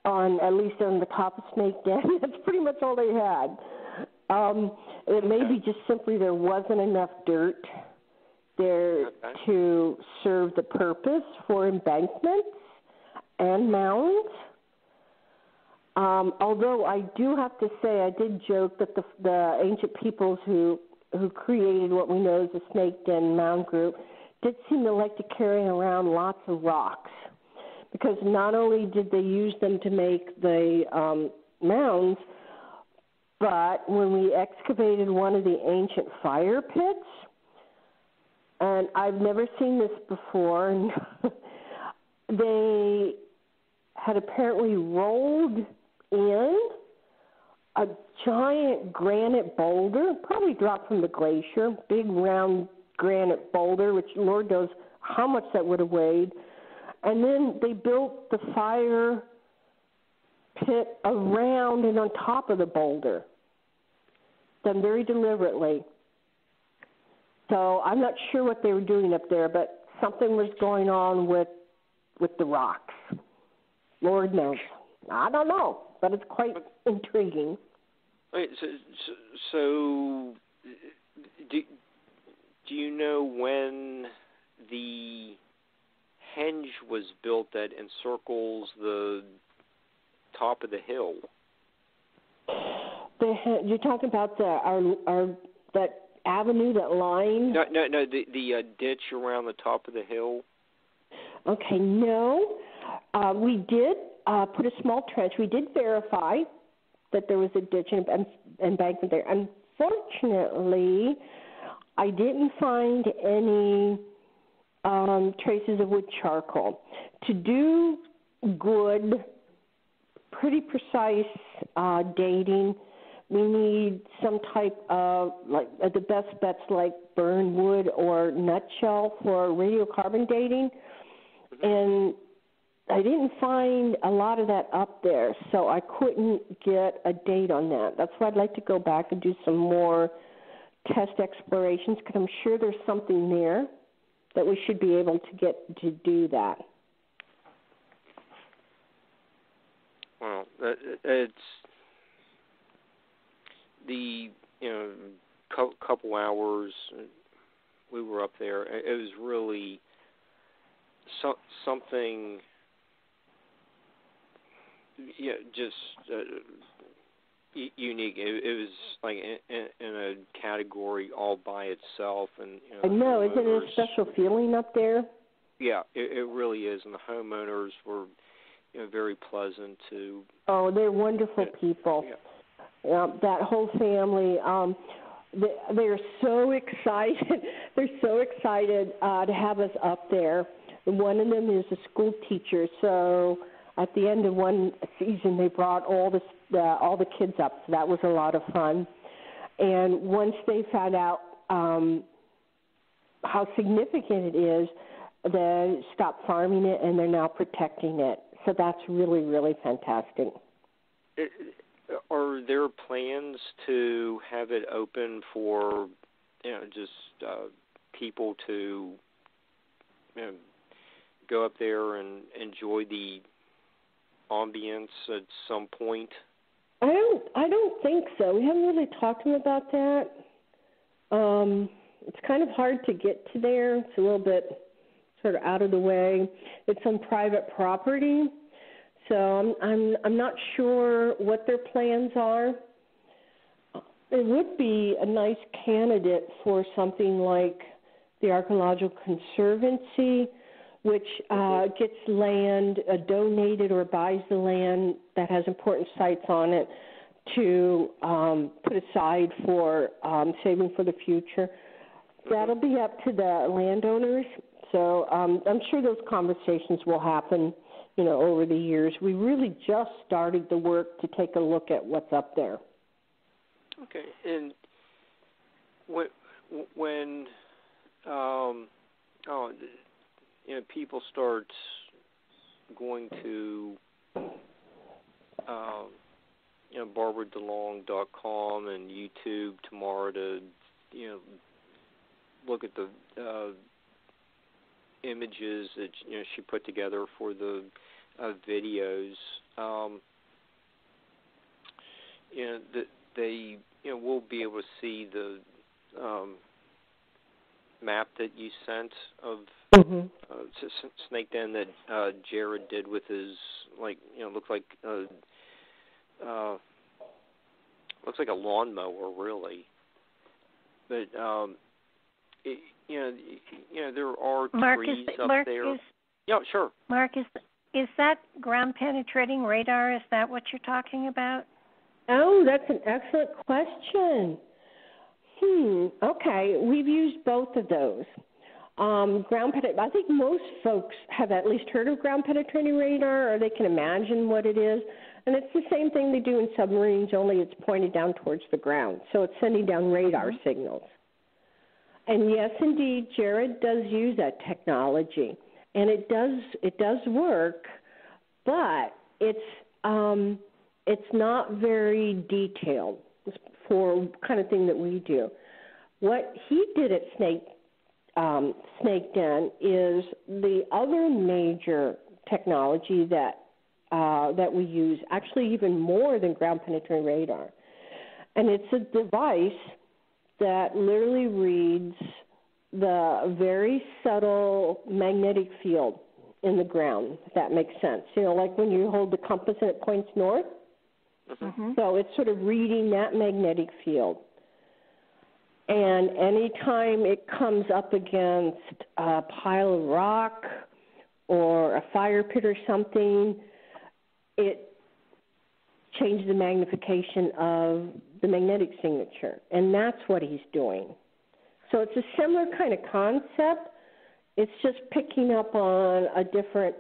at least on the top of Snake Den, that's pretty much all they had. It may be just simply there wasn't enough dirt there to serve the purpose for embankments and mounds. Although I do have to say, I did joke that the ancient peoples who created what we know as the Snake Den Mound Group did seem to like to carry around lots of rocks, because not only did they use them to make the mounds, but when we excavated one of the ancient fire pits, and I've never seen this before, and they had apparently rolled in a giant granite boulder, probably dropped from the glacier, big round granite boulder, which Lord knows how much that would have weighed. And then they built the fire pit around and on top of the boulder, done very deliberately. So I'm not sure what they were doing up there, but something was going on with the rocks. Lord knows. I don't know, but it's quite intriguing. Wait, so do you know when the henge was built that encircles the top of the hill? You're talking about that avenue, that line? No, the ditch around the top of the hill. Okay, no. We did put a small trench. We did verify that there was a ditch and embankment there. Unfortunately, I didn't find any traces of wood charcoal. To do good, pretty precise dating, we need some type of, like, the best bets like burn wood or nutshell for radiocarbon dating. And I didn't find a lot of that up there, so I couldn't get a date on that. That's why I'd like to go back and do some more test explorations, because I'm sure there's something there that we should be able to get to do that. Well, it's the couple hours we were up there. It was really something. Yeah, just unique. It was like in a category all by itself, and I know. Isn't it a special feeling up there? Yeah, it really is, and the homeowners were very pleasant to. Oh, they're wonderful people. Yeah. That whole family. They're so excited. They're so excited to have us up there. One of them is a school teacher, so at the end of one season, they brought all the kids up, so that was a lot of fun. And once they found out how significant it is, they stopped farming it, and they're now protecting it. So that's really, really fantastic. Are there plans to have it open for, just people to go up there and enjoy the ambience at some point? I don't think so. We haven't really talked to them about that. It's kind of hard to get to there. It's a little bit sort of out of the way. It's on private property, so I'm not sure what their plans are. It would be a nice candidate for something like the Archaeological Conservancy, which gets land donated or buys the land that has important sites on it to put aside for saving for the future. That'll be up to the landowners. So I'm sure those conversations will happen, over the years. We really just started the work to take a look at what's up there. Okay, and when people start going to BarbaraDeLong.com and YouTube tomorrow to, look at the, the videos, what are the next steps? look at the images that she put together for the videos, they we'll be able to see the map that you sent of snake den that Jared did with his looks like a lawnmower really, but there are trees up there. Yeah, sure. Mark, is that ground penetrating radar? Is that what you're talking about? Oh, that's an excellent question. Okay, we've used both of those. I think most folks have at least heard of ground penetrating radar, or they can imagine what it is. And it's the same thing they do in submarines, only it's pointed down towards the ground. So it's sending down radar signals. And yes, indeed, Jared does use that technology, and it does work, but it's not very detailed for kind of thing that we do. What he did at Snake Den is the other major technology that we use, actually even more than ground penetrating radar, and it's a device that literally reads the very subtle magnetic field in the ground, if that makes sense. Like when you hold the compass and it points north. So it's sort of reading that magnetic field. And anytime it comes up against a pile of rock or a fire pit or something, it changes the magnification of the magnetic signature, and that's what he's doing. So it's a similar kind of concept. It's just picking up on a different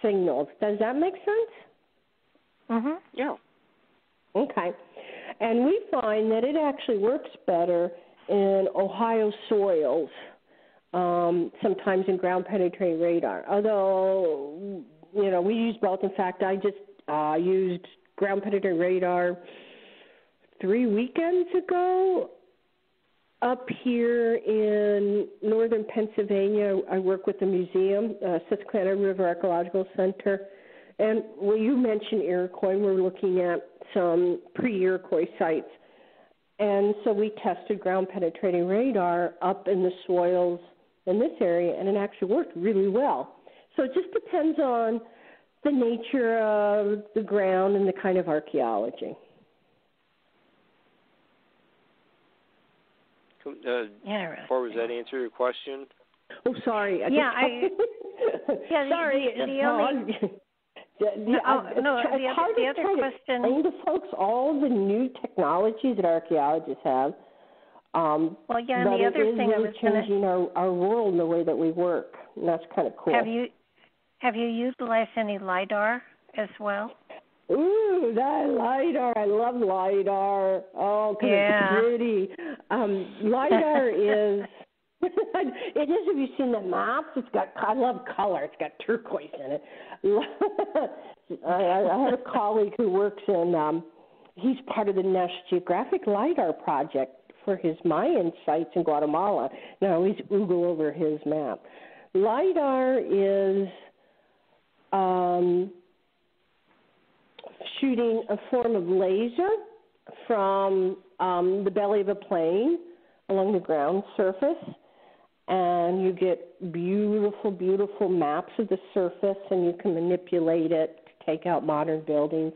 signal. Does that make sense? Yeah. Okay. And we find that it actually works better in Ohio soils, sometimes in ground penetrating radar. Although, we use both. In fact, I just used ground penetrating radar 3 weekends ago up here in northern Pennsylvania. I work with the museum, Susquehanna River Archaeological Center. And when you mentioned Iroquois, we're looking at some pre-Iroquois sites. And so we tested ground penetrating radar up in the soils in this area, and it actually worked really well. So it just depends on the nature of the ground and the kind of archaeology. As far as that answer your question? Oh, sorry. Sorry. The other question. Explain to folks all the new technologies that archaeologists have. And the other thing I was changing our world and the way that we work, and that's kind of cool. Have you utilized any LIDAR as well? Ooh, that LIDAR. I love LIDAR. Oh, because it's pretty. LIDAR is, it is, have you seen the maps? I love color. It's got turquoise in it. I have a colleague who works in, he's part of the National Geographic LIDAR project for his Mayan sites in Guatemala. Now he's oogle over his map. LIDAR is shooting a form of laser from the belly of a plane along the ground surface, and you get beautiful, beautiful maps of the surface, and you can manipulate it to take out modern buildings.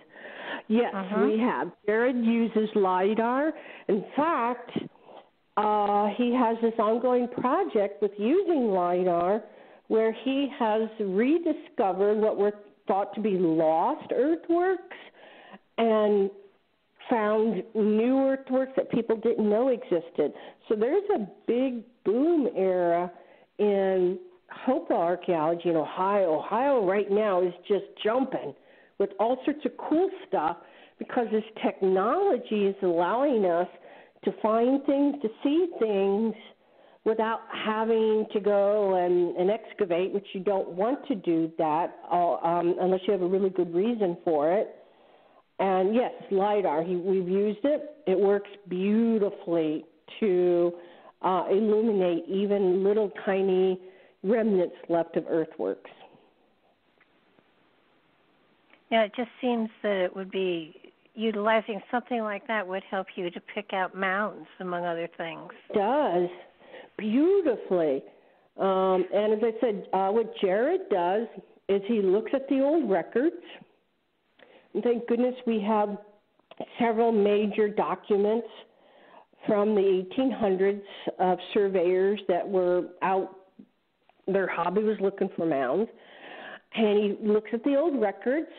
Yes, we have. Jared uses LIDAR. In fact, he has this ongoing project with using LIDAR where he has rediscovered what were thought to be lost earthworks and found new earthworks that people didn't know existed. So there's a big boom era in Hopewell archaeology in Ohio. Ohio right now is just jumping with all sorts of cool stuff because this technology is allowing us to find things, to see things without having to go and excavate, which you don't want to do that unless you have a really good reason for it. And yes, LIDAR, we've used it. It works beautifully to illuminate even little tiny remnants left of earthworks. Yeah, it just seems that it would be utilizing something like that would help you to pick out mounds, among other things. It does, beautifully. And as I said, what Jared does is he looks at the old records. And thank goodness we have several major documents from the 1800s of surveyors that were out. Their hobby was looking for mounds. And he looks at the old records,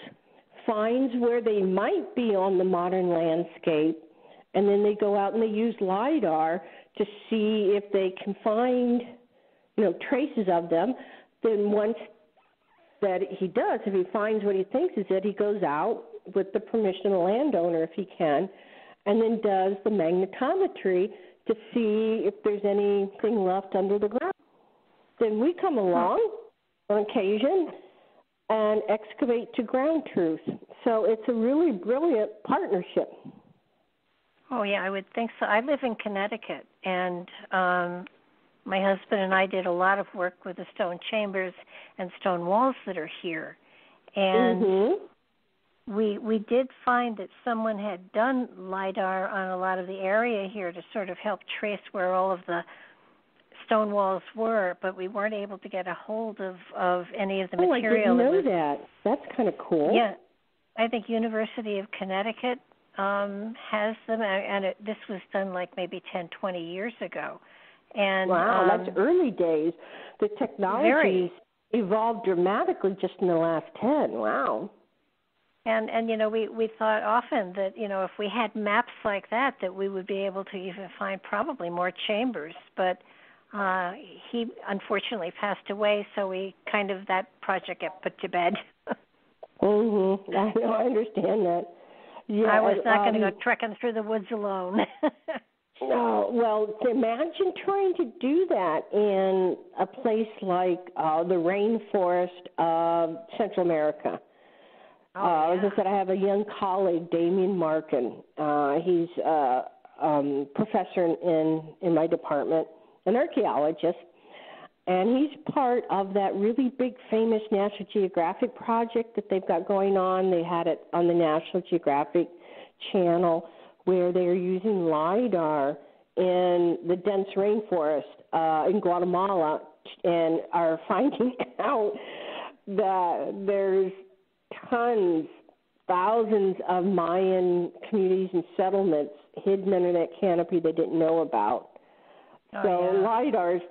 finds where they might be on the modern landscape, and then they go out and they use LIDAR to see if they can find, traces of them. Then once that he does, if he finds what he thinks is it, he goes out with the permission of the landowner if he can, and then does the magnetometry to see if there's anything left under the ground. Then we come along on occasion and excavate to ground truth. So it's a really brilliant partnership. Oh, yeah, I would think so. I live in Connecticut, and my husband and I did a lot of work with the stone chambers and stone walls that are here. And we did find that someone had done LIDAR on a lot of the area here to sort of help trace where all of the stone walls were, but we weren't able to get a hold of any of the material. I didn't know that. That's kind of cool. Yeah. I think University of Connecticut has them, and this was done like maybe 10, 20 years ago. And wow, that's early days. The technology's evolved dramatically just in the last 10. Wow. And we thought often that, if we had maps like that we would be able to even find probably more chambers. But he unfortunately passed away, so that project got put to bed. I understand that. Yeah, I was not going to go trekking through the woods alone. No, well, imagine trying to do that in a place like the rainforest of Central America. As I said, I have a young colleague, Damian Markin. He's a professor in my department, an archaeologist, and he's part of that really big, famous National Geographic project that they've got going on. They had it on the National Geographic channel where they're using LIDAR in the dense rainforest in Guatemala and are finding out that there's thousands of Mayan communities and settlements hidden under that canopy they didn't know about. LIDAR is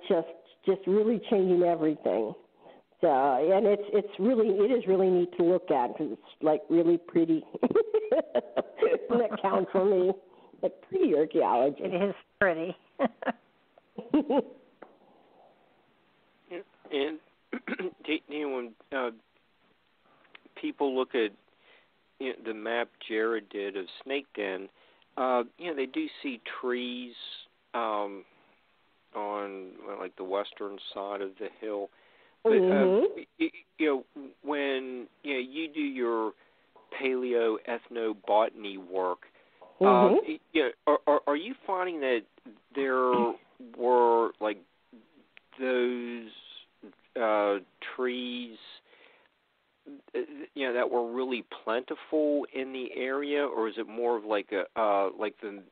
just really changing everything. So, and it is really neat to look at because it's like really pretty. And that counts for me. Like pretty archaeology. It is pretty. And when people look at the map Jared did of Snake Den, they do see trees on like the western side of the hill. But when you do your paleoethnobotany work, are you finding that there were like those trees that were really plentiful in the area, or is it more of like like the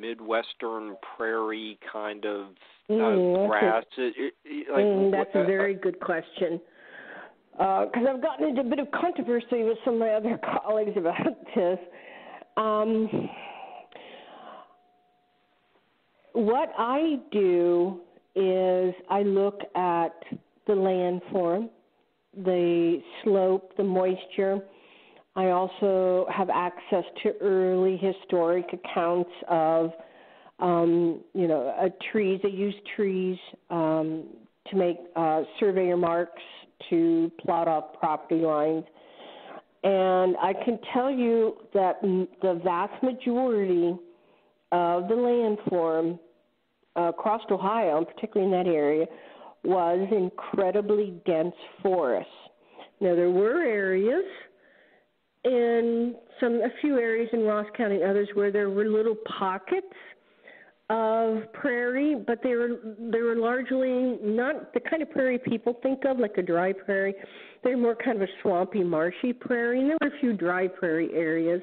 Midwestern prairie kind of grass? That's a very good question. Because I've gotten into a bit of controversy with some of my other colleagues about this. What I do is I look at the landform, the slope, the moisture. I also have access to early historic accounts of, trees. They use trees to make surveyor marks to plot off property lines. And I can tell you that the vast majority of the landform across Ohio, and particularly in that area, was incredibly dense forest. Now, there were areas a few areas in Ross County, others where there were little pockets of prairie, but they were largely not the kind of prairie people think of, like a dry prairie. They're more kind of a swampy, marshy prairie, and there were a few dry prairie areas.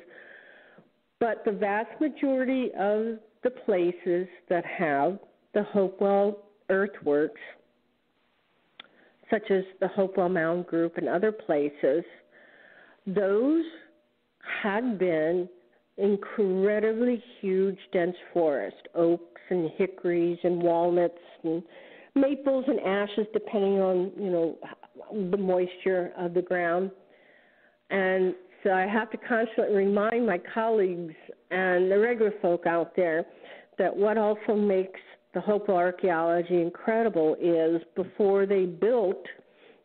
But the vast majority of the places that have the Hopewell earthworks, such as the Hopewell Mound Group and other places, those had been incredibly huge, dense forest, oaks and hickories and walnuts and maples and ashes, depending on, the moisture of the ground. And so I have to constantly remind my colleagues and the regular folk out there that what also makes the Hopewell archaeology incredible is before they built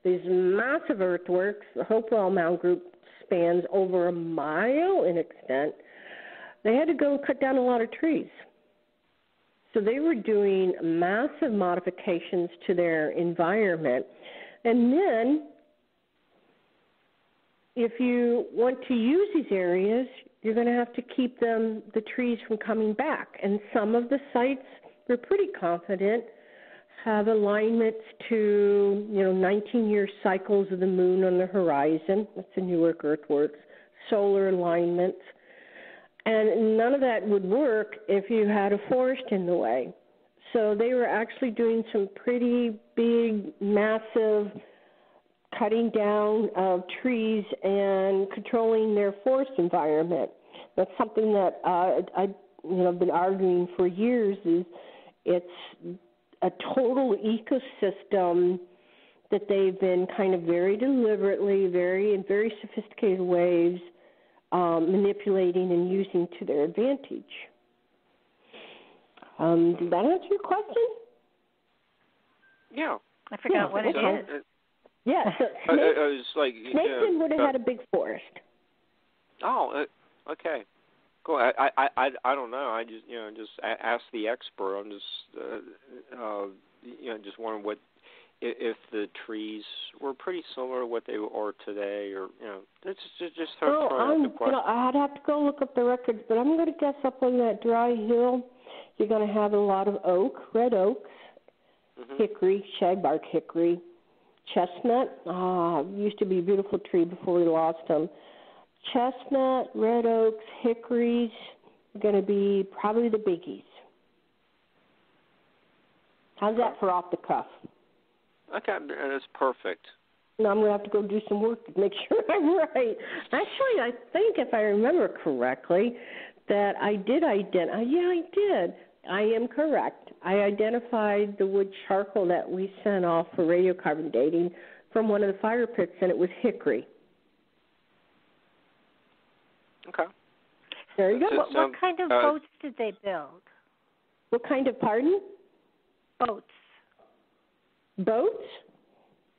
these massive earthworks, the Hopewell Mound Group spans over a mile in extent, they had to go cut down a lot of trees. So they were doing massive modifications to their environment. And then, if you want to use these areas, you're going to have to keep the trees from coming back. And some of the sites, we're pretty confident, have alignments to, 19-year cycles of the moon on the horizon. That's the Newark earthworks, solar alignments. And none of that would work if you had a forest in the way. So they were actually doing some pretty big, massive cutting down of trees and controlling their forest environment. That's something that I've been arguing for years. Is it's a total ecosystem that they've been kind of very deliberately, in very sophisticated ways, manipulating and using to their advantage. Did that answer your question? Yeah. I forgot what it is. Yeah, so Snaketon would have had a big forest. Oh, okay. Cool. I don't know. I just ask the expert. I'm just wondering what if the trees were pretty similar to what they are today, or just throwing out the question. I'd have to go look up the records, but I'm going to guess up on that dry hill, you're going to have a lot of oak, red oaks, hickory, shagbark hickory, chestnut. Used to be a beautiful tree before we lost them. Chestnut, red oaks, hickories are going to be probably the biggies. How's that for off the cuff? Okay, that's perfect. Now I'm going to have to go do some work to make sure I'm right. Actually, I think if I remember correctly, that I did identify. Yeah, I did. I am correct. I identified the wood charcoal that we sent off for radiocarbon dating from one of the fire pits, and it was hickory. Okay. There you go. What kind of boats did they build? What kind of, pardon? Boats. Boats?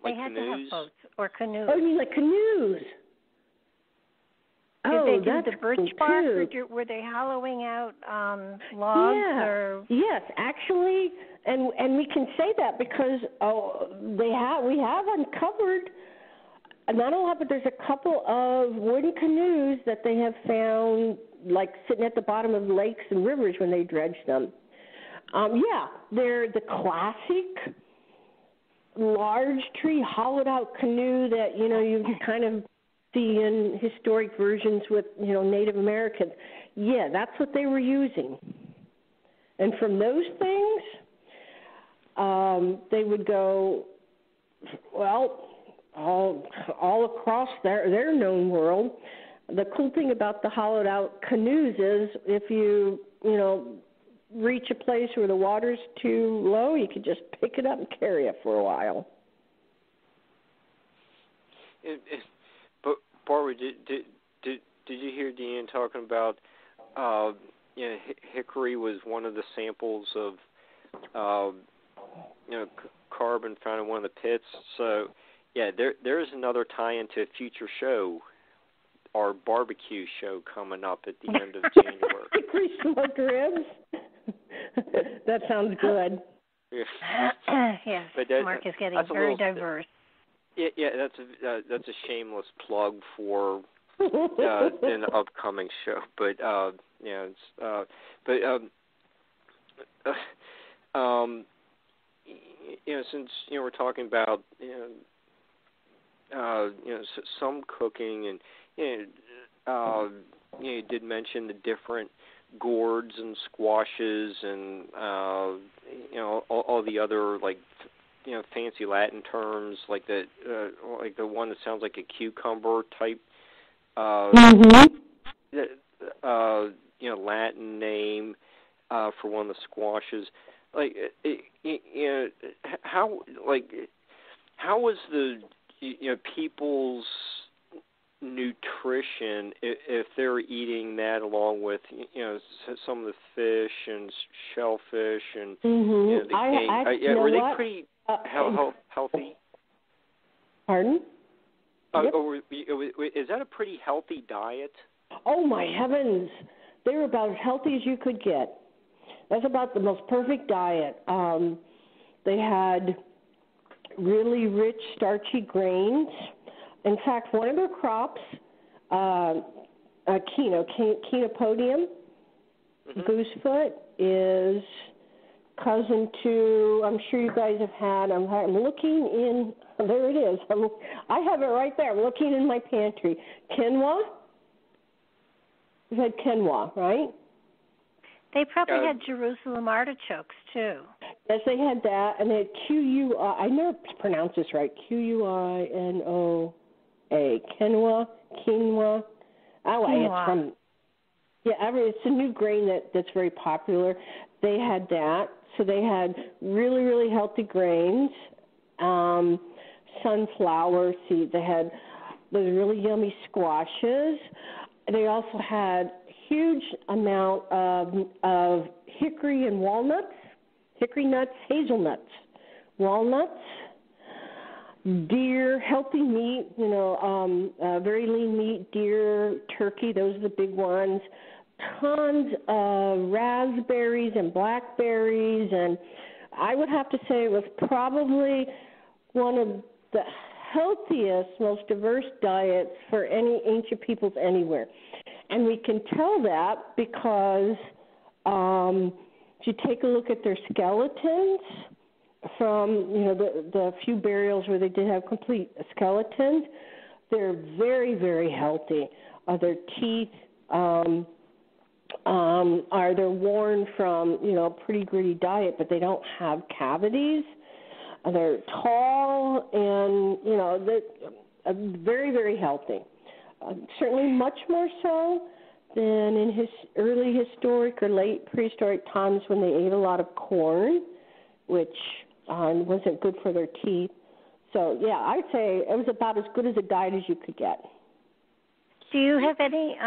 They had to have boats or canoes. Oh, you mean like canoes? Did they do the birch bark, or were they hollowing out logs? Yeah. Yes, actually, and we can say that because we have uncovered not only, but there's a couple of wooden canoes that they have found, like sitting at the bottom of lakes and rivers when they dredge them. They're the classic large tree hollowed out canoe that you kind of see in historic versions with Native Americans. Yeah, that's what they were using. And from those things, they would go all across their known world. The cool thing about the hollowed out canoes is if you reach a place where the water's too low, you could just pick it up and carry it for a while. But Barbara, did you hear DeeAnne talking about hickory was one of the samples of carbon found in one of the pits? So there is another tie-in to a future show, our barbecue show coming up at the end of January. Hickory smoked ribs. That sounds good. Yes, Mark is getting very diverse. Yeah, that's a shameless plug for an upcoming show. But since we're talking about some cooking, and you did mention the different gourds and squashes, and all the other fancy Latin terms, like the one that sounds like a cucumber type. Latin name for one of the squashes. How was the people's nutrition if they're eating that along with some of the fish and shellfish and the game? Were they pretty healthy? Pardon? Yep. Is that a pretty healthy diet? Oh my heavens! They were about as healthy as you could get. That's about the most perfect diet. They had really rich, starchy grains. In fact, one of their crops, Chenopodium, goosefoot, is cousin to, I'm sure you guys have had, I'm looking in, there it is. I have it right there. I'm looking in my pantry. Quinoa? You've had quinoa, right? They probably had Jerusalem artichokes, too. Yes, they had that, and they had Q-U-I, I never pronounce this right, Q-U-I-N-O-A, quinoa. It's from, it's a new grain that's very popular. They had that, so they had really, really healthy grains, sunflower seeds. They had those really yummy squashes. They also had huge amount of hickory and walnuts, hickory nuts, hazelnuts, walnuts, deer, healthy meat, very lean meat, deer, turkey, those are the big ones, tons of raspberries and blackberries, and I would have to say it was probably one of the healthiest, most diverse diets for any ancient peoples anywhere. And we can tell that because if you take a look at their skeletons from, the few burials where they did have complete skeletons, they're very, very healthy. Their teeth they're worn from, pretty gritty diet, but they don't have cavities. They're tall and, they're very, very healthy. Certainly much more so than in his early historic or late prehistoric times when they ate a lot of corn, which wasn't good for their teeth. So, yeah, I'd say it was about as good as a diet as you could get. Do you have any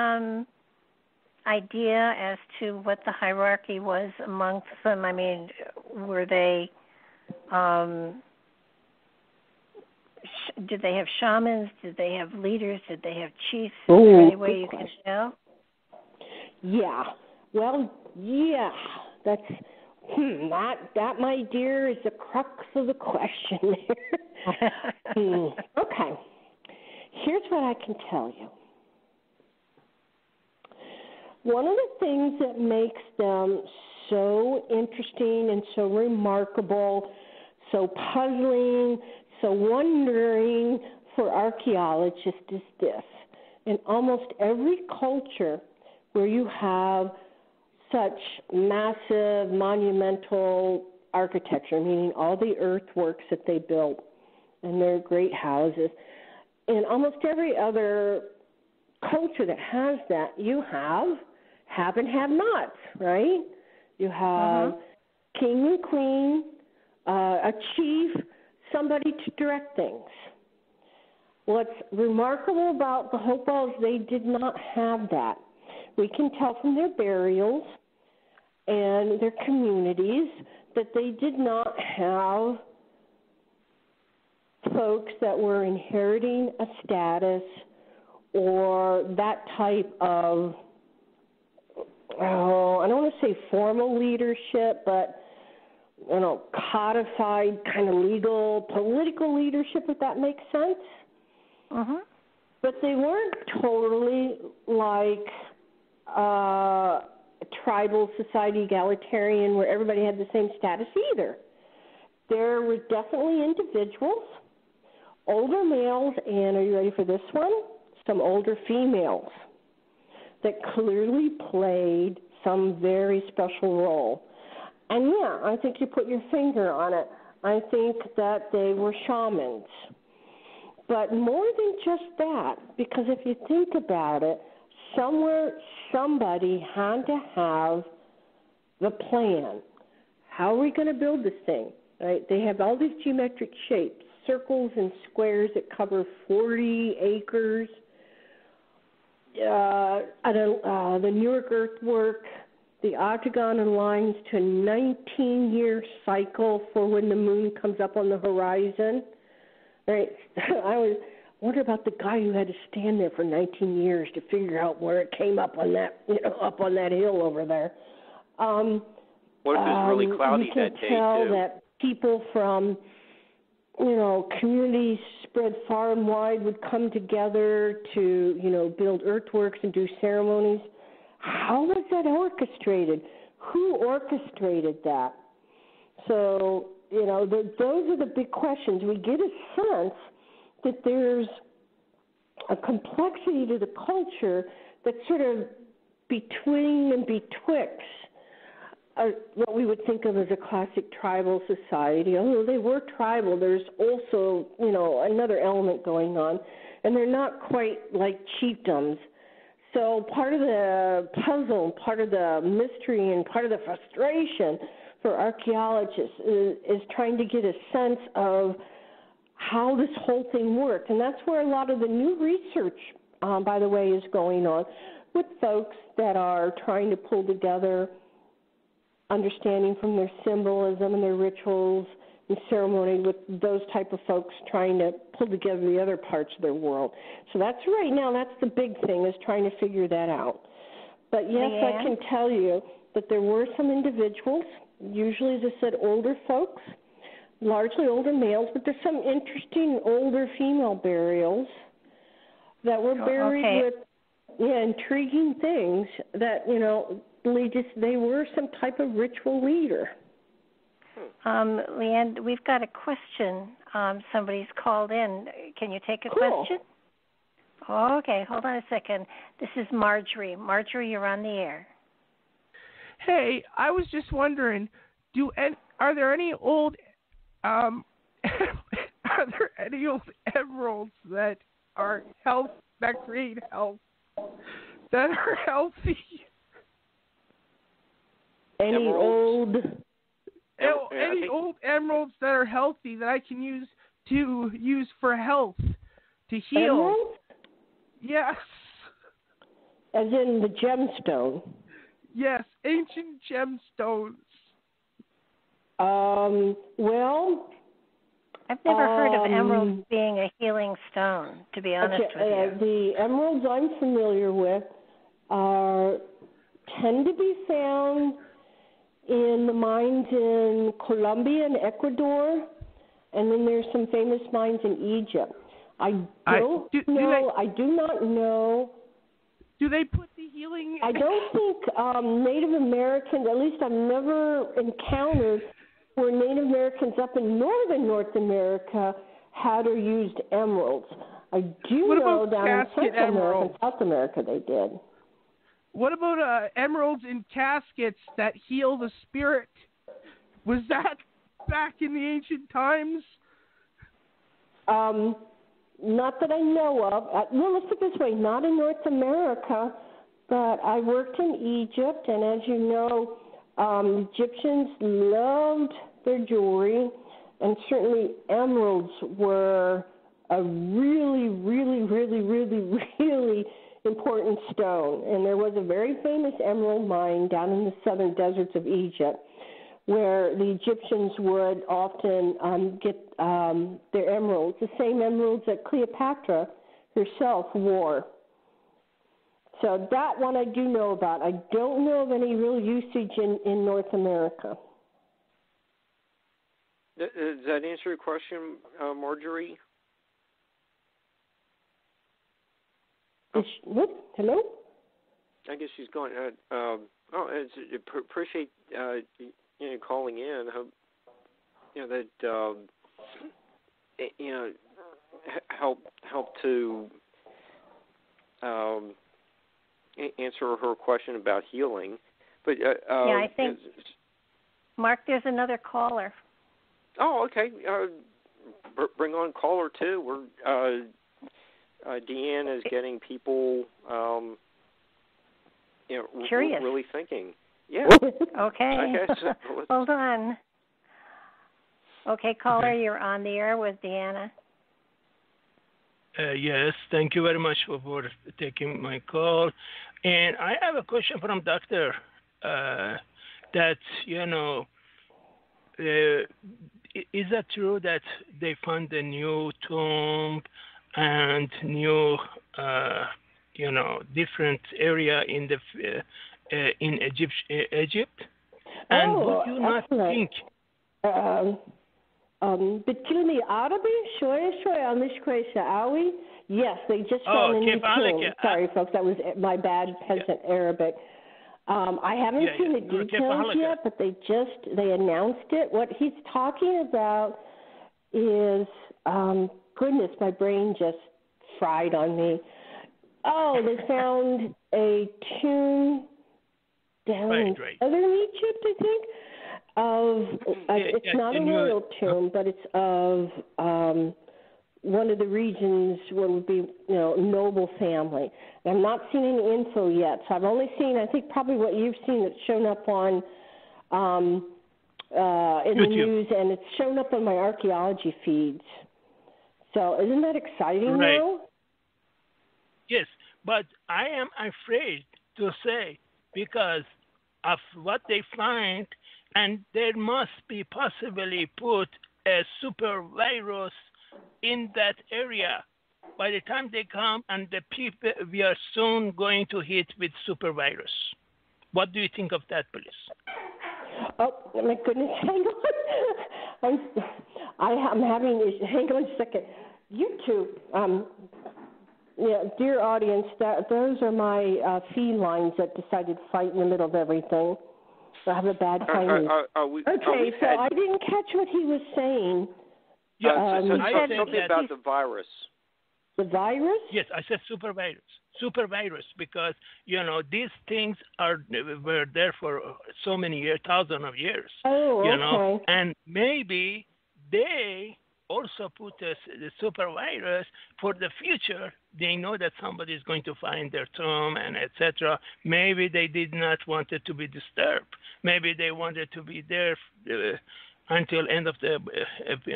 idea as to what the hierarchy was amongst them? I mean, were they... did they have shamans? Did they have leaders? Did they have chiefs? Is there any way you can tell? Yeah. Well, yeah. That's that, my dear, is the crux of the question there. Okay. Here's what I can tell you. One of the things that makes them so interesting and so remarkable, so puzzling, so wondering for archaeologists is this. In almost every culture where you have such massive, monumental architecture, meaning all the earthworks that they built and their great houses, in almost every other culture that has that, you have and have-nots, right? You have king and queen, a chief, somebody to direct things. What's remarkable about the Hopewells, they did not have that. We can tell from their burials and their communities that they did not have folks that were inheriting a status or that type of, I don't want to say formal leadership, but codified kind of legal, political leadership, if that makes sense. But they weren't totally like tribal society, egalitarian, where everybody had the same status either. There were definitely individuals, older males, and are you ready for this one? Some older females that clearly played some very special role. And yeah, I think you put your finger on it. I think that they were shamans. But more than just that, because if you think about it, somewhere somebody had to have the plan. How are we going to build this thing? Right? They have all these geometric shapes, circles and squares that cover 40 acres. The Newark Earthwork, the octagon aligns to a 19-year cycle for when the moon comes up on the horizon. Right? I always wonder about the guy who had to stand there for 19 years to figure out where it came up on that, up on that hill over there. What if it's really cloudy that day, too? You can tell that people from, communities spread far and wide would come together to, build earthworks and do ceremonies. How was that orchestrated? Who orchestrated that? So, those are the big questions. We get a sense that there's a complexity to the culture that's sort of between and betwixt what we would think of as a classic tribal society. Although they were tribal, there's also, another element going on, and they're not quite like chiefdoms. So part of the puzzle, part of the mystery, and part of the frustration for archaeologists is trying to get a sense of how this whole thing worked. And that's where a lot of the new research, by the way, is going on with folks that are trying to pull together understanding from their symbolism and their rituals and ceremony with those type of folks trying to pull together the other parts of their world. So that's right now, that's the big thing, is trying to figure that out. But yes, Leanne? I can tell you that there were some individuals, usually, as I said, older folks, largely older males, but there's some interesting older female burials that were buried with intriguing things that, they were some type of ritual leader. Leanne, we've got a question. Somebody's called in. Can you take a question? Okay, hold on a second. This is Marjorie. Marjorie, you're on the air. Hey, I was just wondering, are there any old emeralds that create health, that are healthy? Any old emeralds that are healthy that I can use for health, to heal? Emeralds? Yes. As in the gemstone? Yes, ancient gemstones. Well, I've never heard of emeralds being a healing stone, to be honest with you. The emeralds I'm familiar with tend to be found in the mines in Colombia and Ecuador, and then there's some famous mines in Egypt. I do not know. Do they put the healing? I don't think Native Americans, at least I've never encountered where Native Americans up in northern North America had or used emeralds. I do know down in Central America and South America they did. What about emeralds in caskets that heal the spirit? Was that back in the ancient times? Not that I know of. Well, let's put it this way, not in North America, but I worked in Egypt, and as you know, Egyptians loved their jewelry, and certainly emeralds were a really, really, really, really, really important stone. And there was a very famous emerald mine down in the southern deserts of Egypt where the Egyptians would often get their emeralds, the same emeralds that Cleopatra herself wore. So that one I do know about. I don't know of any real usage in North America. Does that answer your question, Marjorie? What? Hello? I guess she's gone. Appreciate calling in. Hope that help to answer her question about healing. But I think Mark, there's another caller. Oh, okay. Bring on caller 2. We're DeeAnne is getting people curious, really thinking. Yeah. Okay. Hold on. Okay, caller, you're on the air with DeeAnne. Yes, thank you very much for taking my call. And I have a question from Doctor that, is that true that they found a new tomb and new, different area in Egypt? And would you not think... بتكلمي عربي شوي عن مش كويسة قوي. Yes, they just found a new tomb. Sorry, folks, that was my bad peasant Arabic. I haven't seen the details yet, but they announced it. What he's talking about is, goodness, my brain just fried on me. Oh, they found a tomb down in southern Egypt, I think. It's not a royal tomb, but it's of one of the regions what would be, noble family. And I'm not seeing any info yet, so I've only seen, I think, probably what you've seen that's shown up on in the news, and it's shown up on my archaeology feeds. So isn't that exciting, now? Yes, but I am afraid to say because of what they find. And there must be possibly put a super virus in that area. By the time they come and the people, we are soon going to hit with super virus. What do you think of that, please? Oh, my goodness, hang on. I'm having, hang on a second. YouTube, dear audience, those are my felines that decided to fight in the middle of everything. I have a bad timing. So I didn't catch what he was saying. Yeah, something about the virus. The virus? Yes, I said super virus. Super virus, because, these things were there for so many years, thousands of years. Oh, okay. And maybe they also put the super virus for the future. They know that somebody is going to find their tomb and etc. Maybe they did not want it to be disturbed. Maybe they wanted to be there until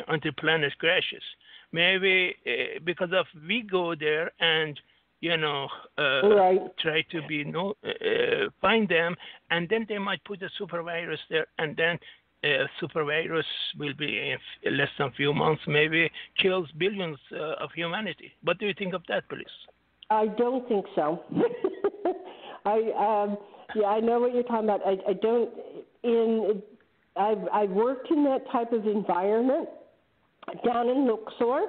until planet crashes. Maybe because of we go there and try to find them, and then they might put a super virus there, and then super virus will be in less than a few months, maybe kills billions of humanity. What do you think of that, please? I don't think so. I know what you're talking about. I've worked in that type of environment down in Luxor,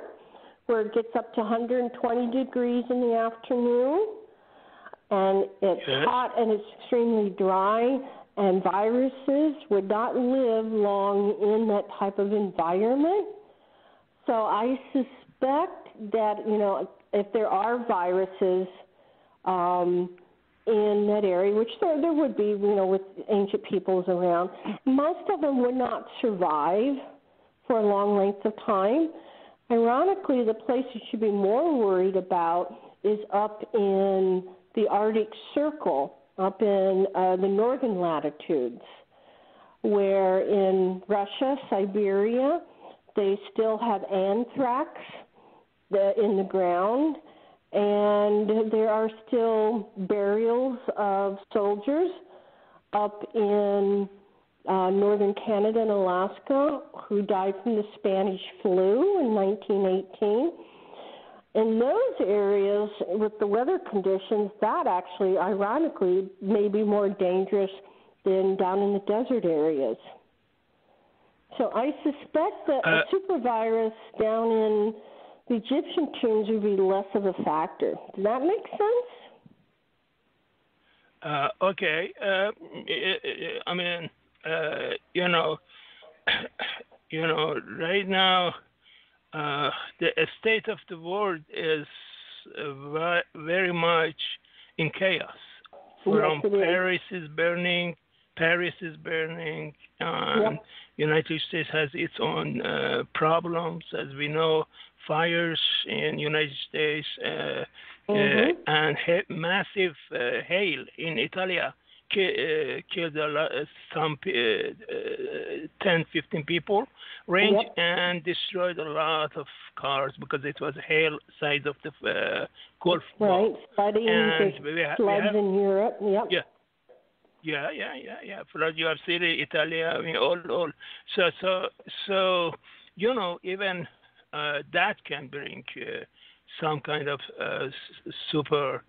where it gets up to 120 degrees in the afternoon, and it's hot and it's extremely dry. And viruses would not live long in that type of environment. So I suspect that, if there are viruses in that area, which there would be, with ancient peoples around, most of them would not survive for a long length of time. Ironically, the place you should be more worried about is up in the Arctic Circle, up in the northern latitudes, where in Russia, Siberia, they still have anthrax in the ground, and there are still burials of soldiers up in northern Canada and Alaska who died from the Spanish flu in 1918. In those areas, with the weather conditions, that actually, ironically, may be more dangerous than down in the desert areas. So I suspect that a super virus down in the Egyptian tombs would be less of a factor. Does that make sense? Okay. I mean, right now, the state of the world is very much in chaos. From Paris is burning, and United States has its own problems, as we know, fires in United States and massive hail in Italy killed some 10, 15 people, range and destroyed a lot of cars because it was hail size of the Gulf War. Flooding, and floods in Europe. Flood. You have seen it, Italy. I mean, all. So even that can bring some kind of super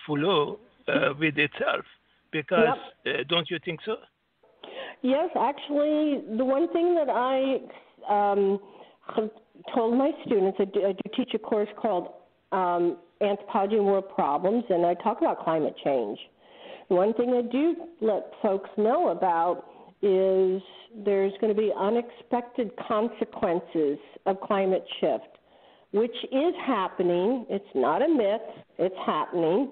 flu with itself, because don't you think so? Yes, actually, the one thing that I told my students, I do teach a course called Anthropology and World Problems, and I talk about climate change. One thing I do let folks know about is there's going to be unexpected consequences of climate shift, which is happening. It's not a myth. It's happening.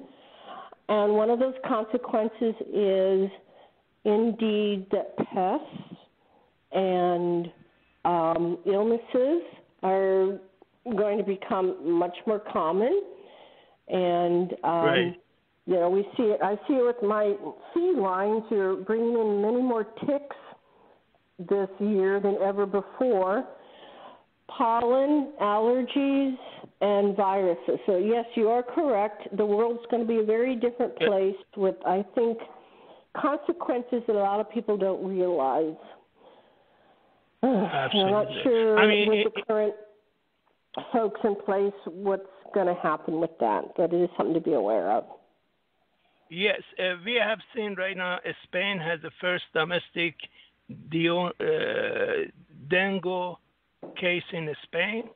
And one of those consequences is indeed that pests and illnesses are going to become much more common. And we see it. I see it with my felines. You're bringing in many more ticks this year than ever before. Pollen, allergies, and viruses. So yes, you are correct. The world's going to be a very different place with, I think, consequences that a lot of people don't realize. Absolutely. I'm not sure with the current folks in place what's going to happen with that, but it is something to be aware of. Yes, we have seen right now Spain has the first domestic dengue case in Spain,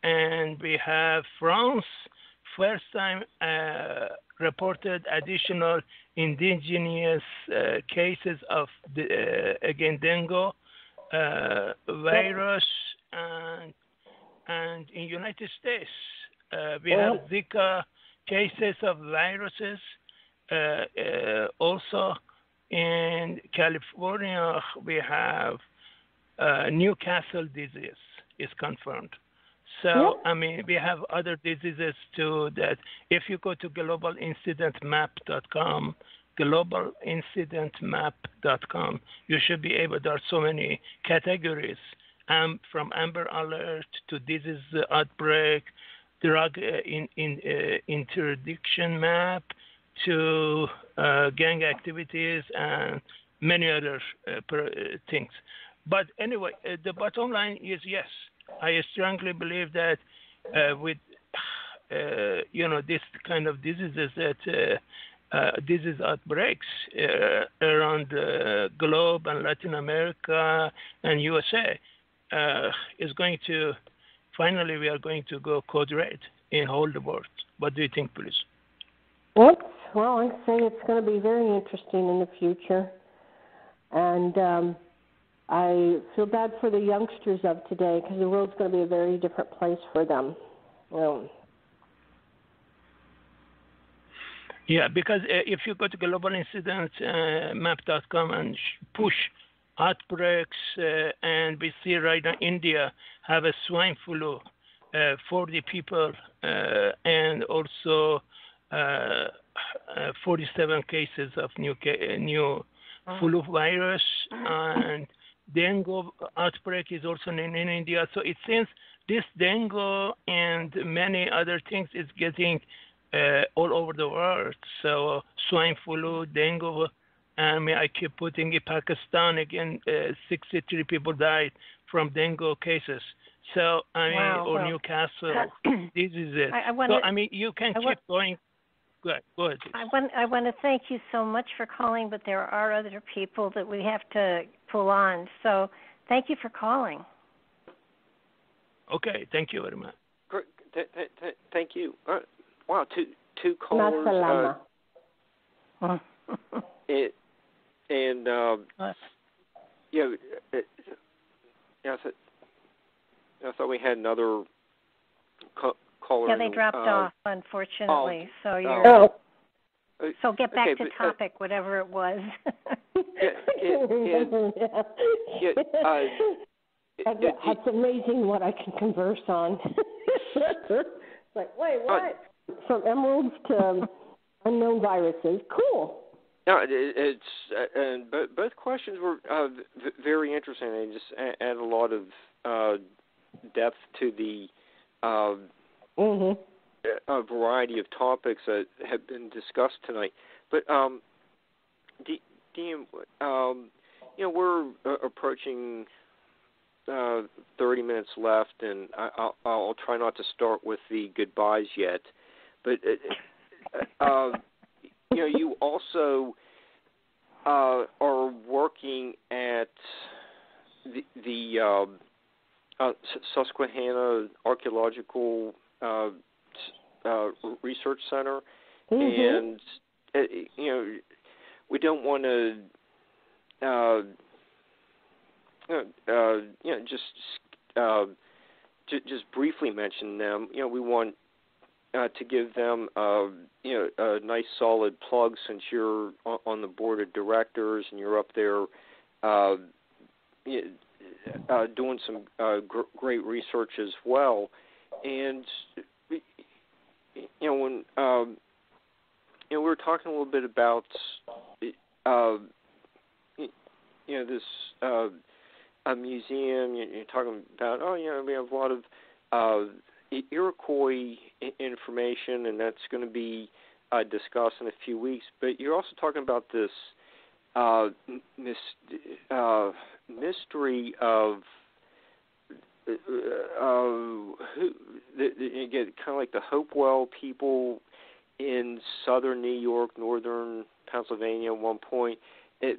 and we have France first time reported additional indigenous cases of dengue virus, and in United States we have Zika cases of viruses. Also in California we have Newcastle disease is confirmed. So, I mean, we have other diseases too that if you go to globalincidentmap.com, globalincidentmap.com, you should be able, there are so many categories, from amber alert to disease outbreak, drug interdiction map, to gang activities and many other things. But anyway, the bottom line is yes. I strongly believe that with this kind of diseases, that disease outbreaks around the globe and Latin America and USA is going to finally we are going to go code red in all the world. What do you think, please? Well, I say it's going to be very interesting in the future, and I feel bad for the youngsters of today because the world's going to be a very different place for them. Yeah, because if you go to globalincidentmap.com and push outbreaks, and we see right now India have a swine flu, 40 people, and also 47 cases of new flu virus, and dengue outbreak is also in India. So it seems this dengue and many other things is getting all over the world. So swine flu, dengue, and I keep putting in Pakistan again, 63 people died from dengue cases. So or Newcastle, this is it. You can keep going. Go ahead. I want to thank you so much for calling, but there are other people that we have to pull on. So thank you for calling. Okay, thank you very much. Thank you. Wow, two callers. I thought we had another caller. Yeah, they dropped off, unfortunately. So so get back to topic, whatever it was. It's amazing what I can converse on. It's like, wait, what? From emeralds to unknown viruses. Cool. No, and both questions were very interesting. They just add a lot of depth to the a variety of topics that have been discussed tonight. But DeeAnne, we're approaching 30 minutes left, and I'll try not to start with the goodbyes yet. But you also are working at the Susquehanna Archaeological Research Center, and we don't want to just briefly mention them. We want to give them a nice solid plug, since you're on the board of directors and you're up there doing some great research as well. And when we were talking a little bit about this a museum, you're talking about we have a lot of Iroquois information, and that's going to be discussed in a few weeks. But you're also talking about this mystery of who you get kind of like the Hopewell people in southern New York, northern Pennsylvania at one point. But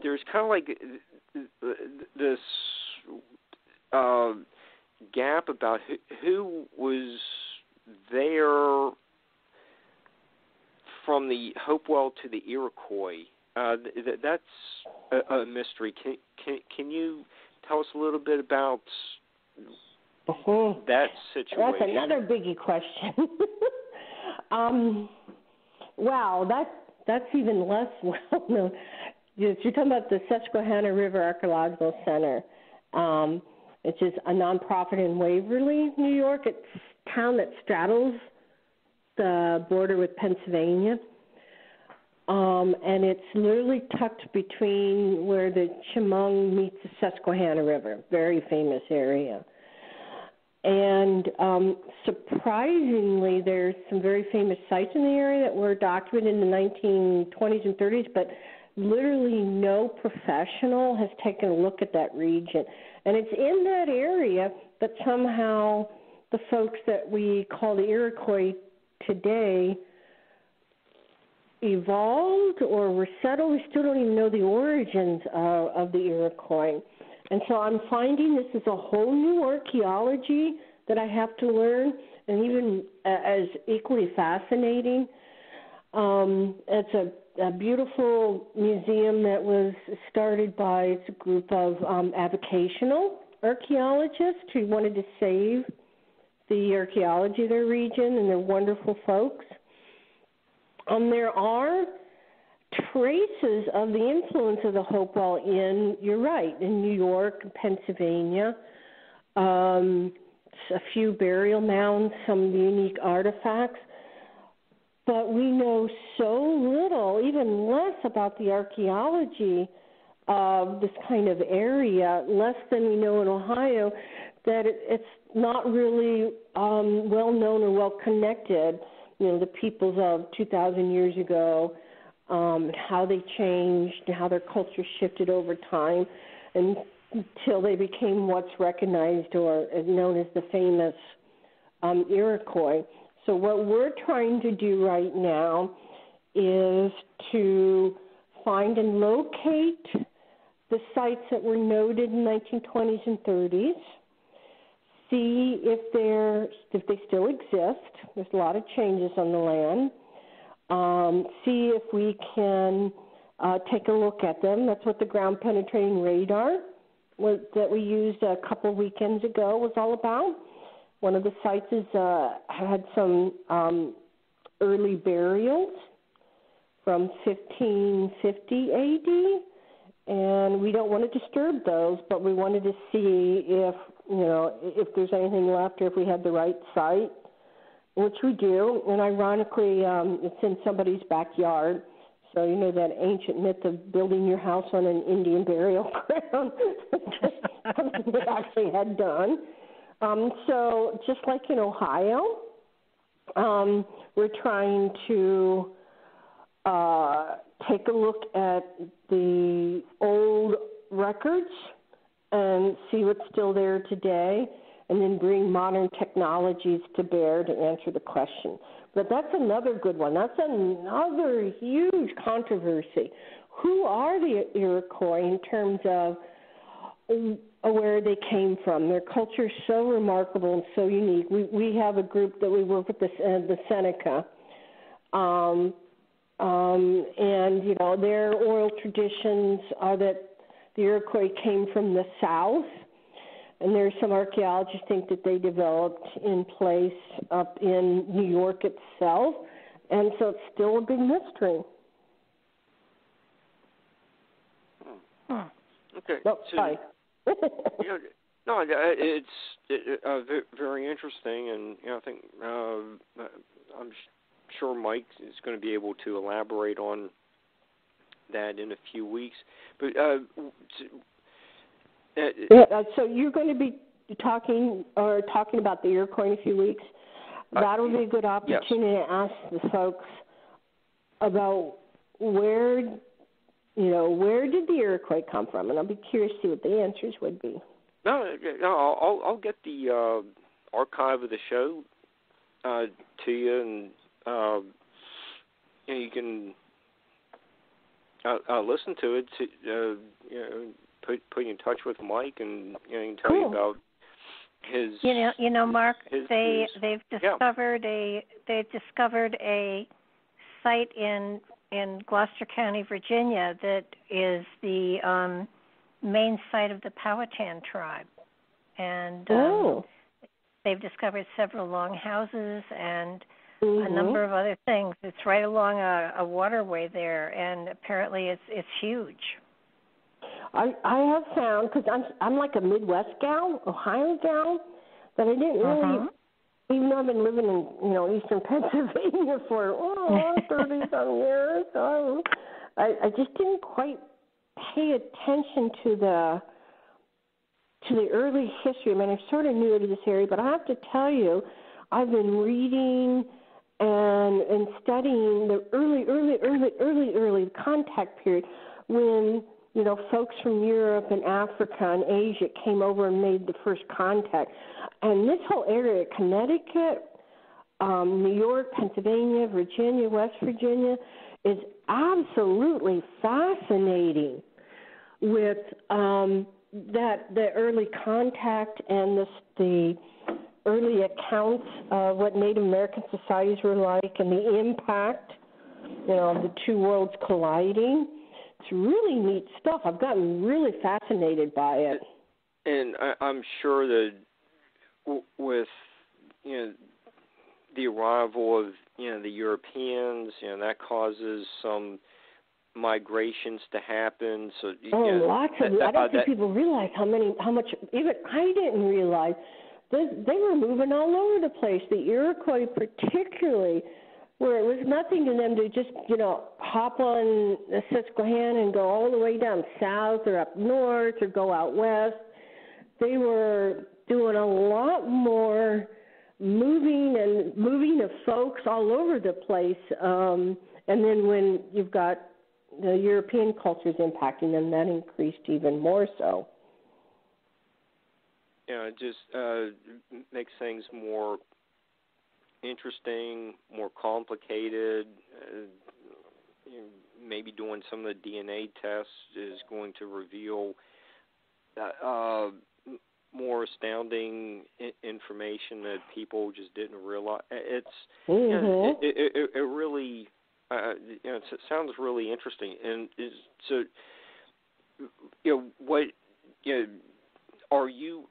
there's kind of like this gap about who was there from the Hopewell to the Iroquois. That's a mystery. Can you tell us a little bit about that situation? That's another biggie question. Wow, that's even less well known. You're talking about the Susquehanna River Archaeological Center, which is a nonprofit in Waverly, New York. It's a town that straddles the border with Pennsylvania. And it's literally tucked between where the Chemung meets the Susquehanna River, very famous area. And surprisingly, there's some very famous sites in the area that were documented in the 1920s and 30s, but literally no professional has taken a look at that region. And it's in that area that somehow the folks that we call the Iroquois today evolved or were settled. We still don't even know the origins of the Iroquois. And so I'm finding this is a whole new archaeology that I have to learn, and even as equally fascinating. It's a beautiful museum that was started by a group of avocational archaeologists who wanted to save the archaeology of their region, and they're wonderful folks. There are traces of the influence of the Hopewell in, you're right, in New York and Pennsylvania. A few burial mounds, some unique artifacts. But we know so little, even less about the archaeology of this kind of area, less than we know in Ohio, that it's not really well known or well connected. The peoples of 2,000 years ago, how they changed, how their culture shifted over time, until they became what's recognized or known as the famous Iroquois. So what we're trying to do right now is to find and locate the sites that were noted in the 1920s and 30s, see if they still exist. There's a lot of changes on the land. see if we can take a look at them. That's what the ground-penetrating radar that we used a couple weekends ago was all about. One of the sites had some early burials from 1550 AD, and we don't want to disturb those, but we wanted to see if there's anything left or if we had the right site, which we do. And ironically, it's in somebody's backyard. So you know that ancient myth of building your house on an Indian burial ground, something they actually had done. So just like in Ohio, we're trying to take a look at the old records and see what's still there today, and then bring modern technologies to bear to answer the question. But that's another good one. That's another huge controversy. Who are the Iroquois in terms of where they came from? Their culture is so remarkable and so unique. We have a group that we work with, the Seneca, and their oral traditions are that the Iroquois came from the south, and there's some archaeologists think that they developed in place up in New York itself, and so it's still a big mystery. Okay. Oh, sorry. It's very interesting, and I think I'm sure Mike is going to be able to elaborate on that in a few weeks. But so you're going to be talking about the Iroquois in a few weeks. That'll be a good opportunity to ask the folks about where did the Iroquois come from, and I'll be curious to see what the answers would be. I'll get the archive of the show to you, and you can listen to it. Put you in touch with Mike, and he can tell you about his. Mark, his they've discovered a site in Gloucester County, Virginia, that is the main site of the Powhatan tribe, and they've discovered several longhouses and a number of other things. It's right along a waterway there, and apparently it's huge. I have found, because I'm like a Midwest gal, Ohio gal, that I didn't really, even though I've been living in eastern Pennsylvania for 30-some years, so I just didn't quite pay attention to the early history. I mean, I sort of knew it in this area, but I have to tell you, I've been reading and studying the early contact period when folks from Europe and Africa and Asia came over and made the first contact. And this whole area, Connecticut, New York, Pennsylvania, Virginia, West Virginia, is absolutely fascinating with the early contact and the early accounts of what Native American societies were like and the impact, of the two worlds colliding. It's really neat stuff. I've gotten really fascinated by it. And I'm sure that with the arrival of the Europeans, that causes some migrations to happen. So lots of. I don't think people realize how much. Even I didn't realize they were moving all over the place. The Iroquois, particularly, where it was nothing to them to just, hop on the Susquehanna and go all the way down south or up north or go out west. They were doing a lot more moving of folks all over the place. And then when you've got the European cultures impacting them, that increased even more so. It just makes things more interesting, more complicated. Maybe doing some of the DNA tests is going to reveal more astounding information that people just didn't realize. It's it really it sounds really interesting. And so, what, are you,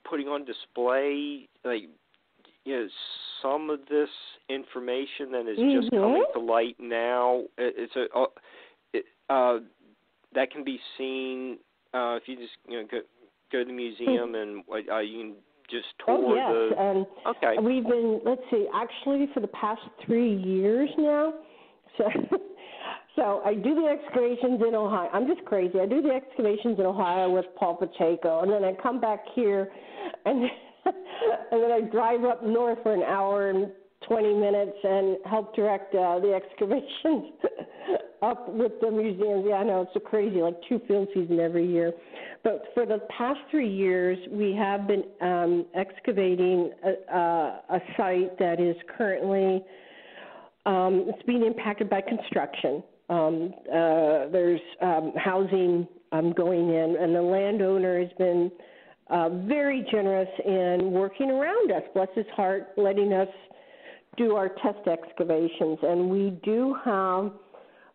putting on display, like, some of this information that is just coming to light now? That can be seen if you just go to the museum and you can just tour the. Okay. We've been, let's see, actually for the past 3 years now. So I do the excavations in Ohio. I'm just crazy. I do the excavations in Ohio with Paul Pacheco, and then I come back here, and then I drive up north for an hour and 20 minutes and help direct the excavations up with the museums. Yeah, I know, it's so crazy, like 2 field seasons every year. But for the past 3 years, we have been excavating a site that is currently, it's being impacted by construction. There's housing going in, and the landowner has been very generous in working around us, bless his heart, letting us do our test excavations. And we do have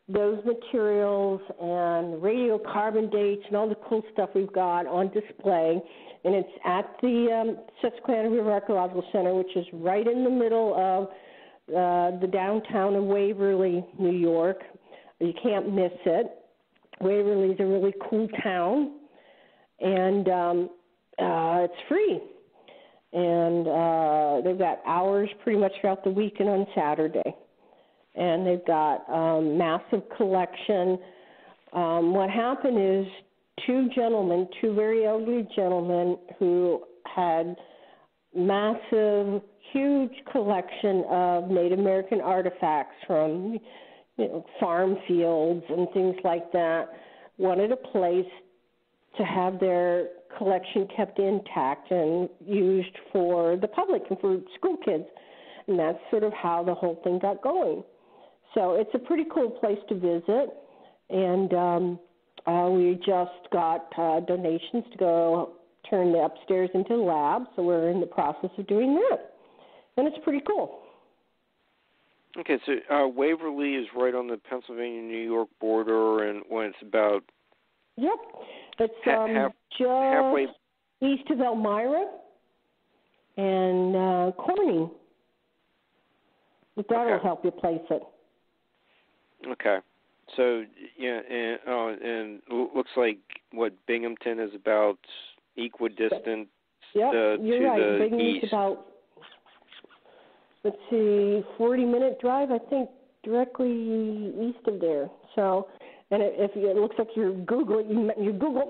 those materials and radiocarbon dates and all the cool stuff we've got on display. And it's at the Susquehanna River Archaeological Center, which is right in the middle of the downtown of Waverly, New York. You can't miss it. Waverly is a really cool town, and it's free. And they've got hours pretty much throughout the week and on Saturday. And they've got massive collection. What happened is 2 very elderly gentlemen who had massive, huge collection of Native American artifacts from farm fields and things like that, wanted a place to have their collection kept intact and used for the public and for school kids. And that's sort of how the whole thing got going. So it's a pretty cool place to visit. And we just got donations to go turn the upstairs into a lab, so we're in the process of doing that. And it's pretty cool. Okay, so Waverly is right on the Pennsylvania-New York border, and when it's about... Yep, it's just halfway east of Elmira and Corning. But that'll help you place it. Okay, so and looks like what Binghamton is about equidistant you're right. the Binghamton's east. About, let's see, 40-minute drive, I think, directly east of there. So, and it looks like you're Google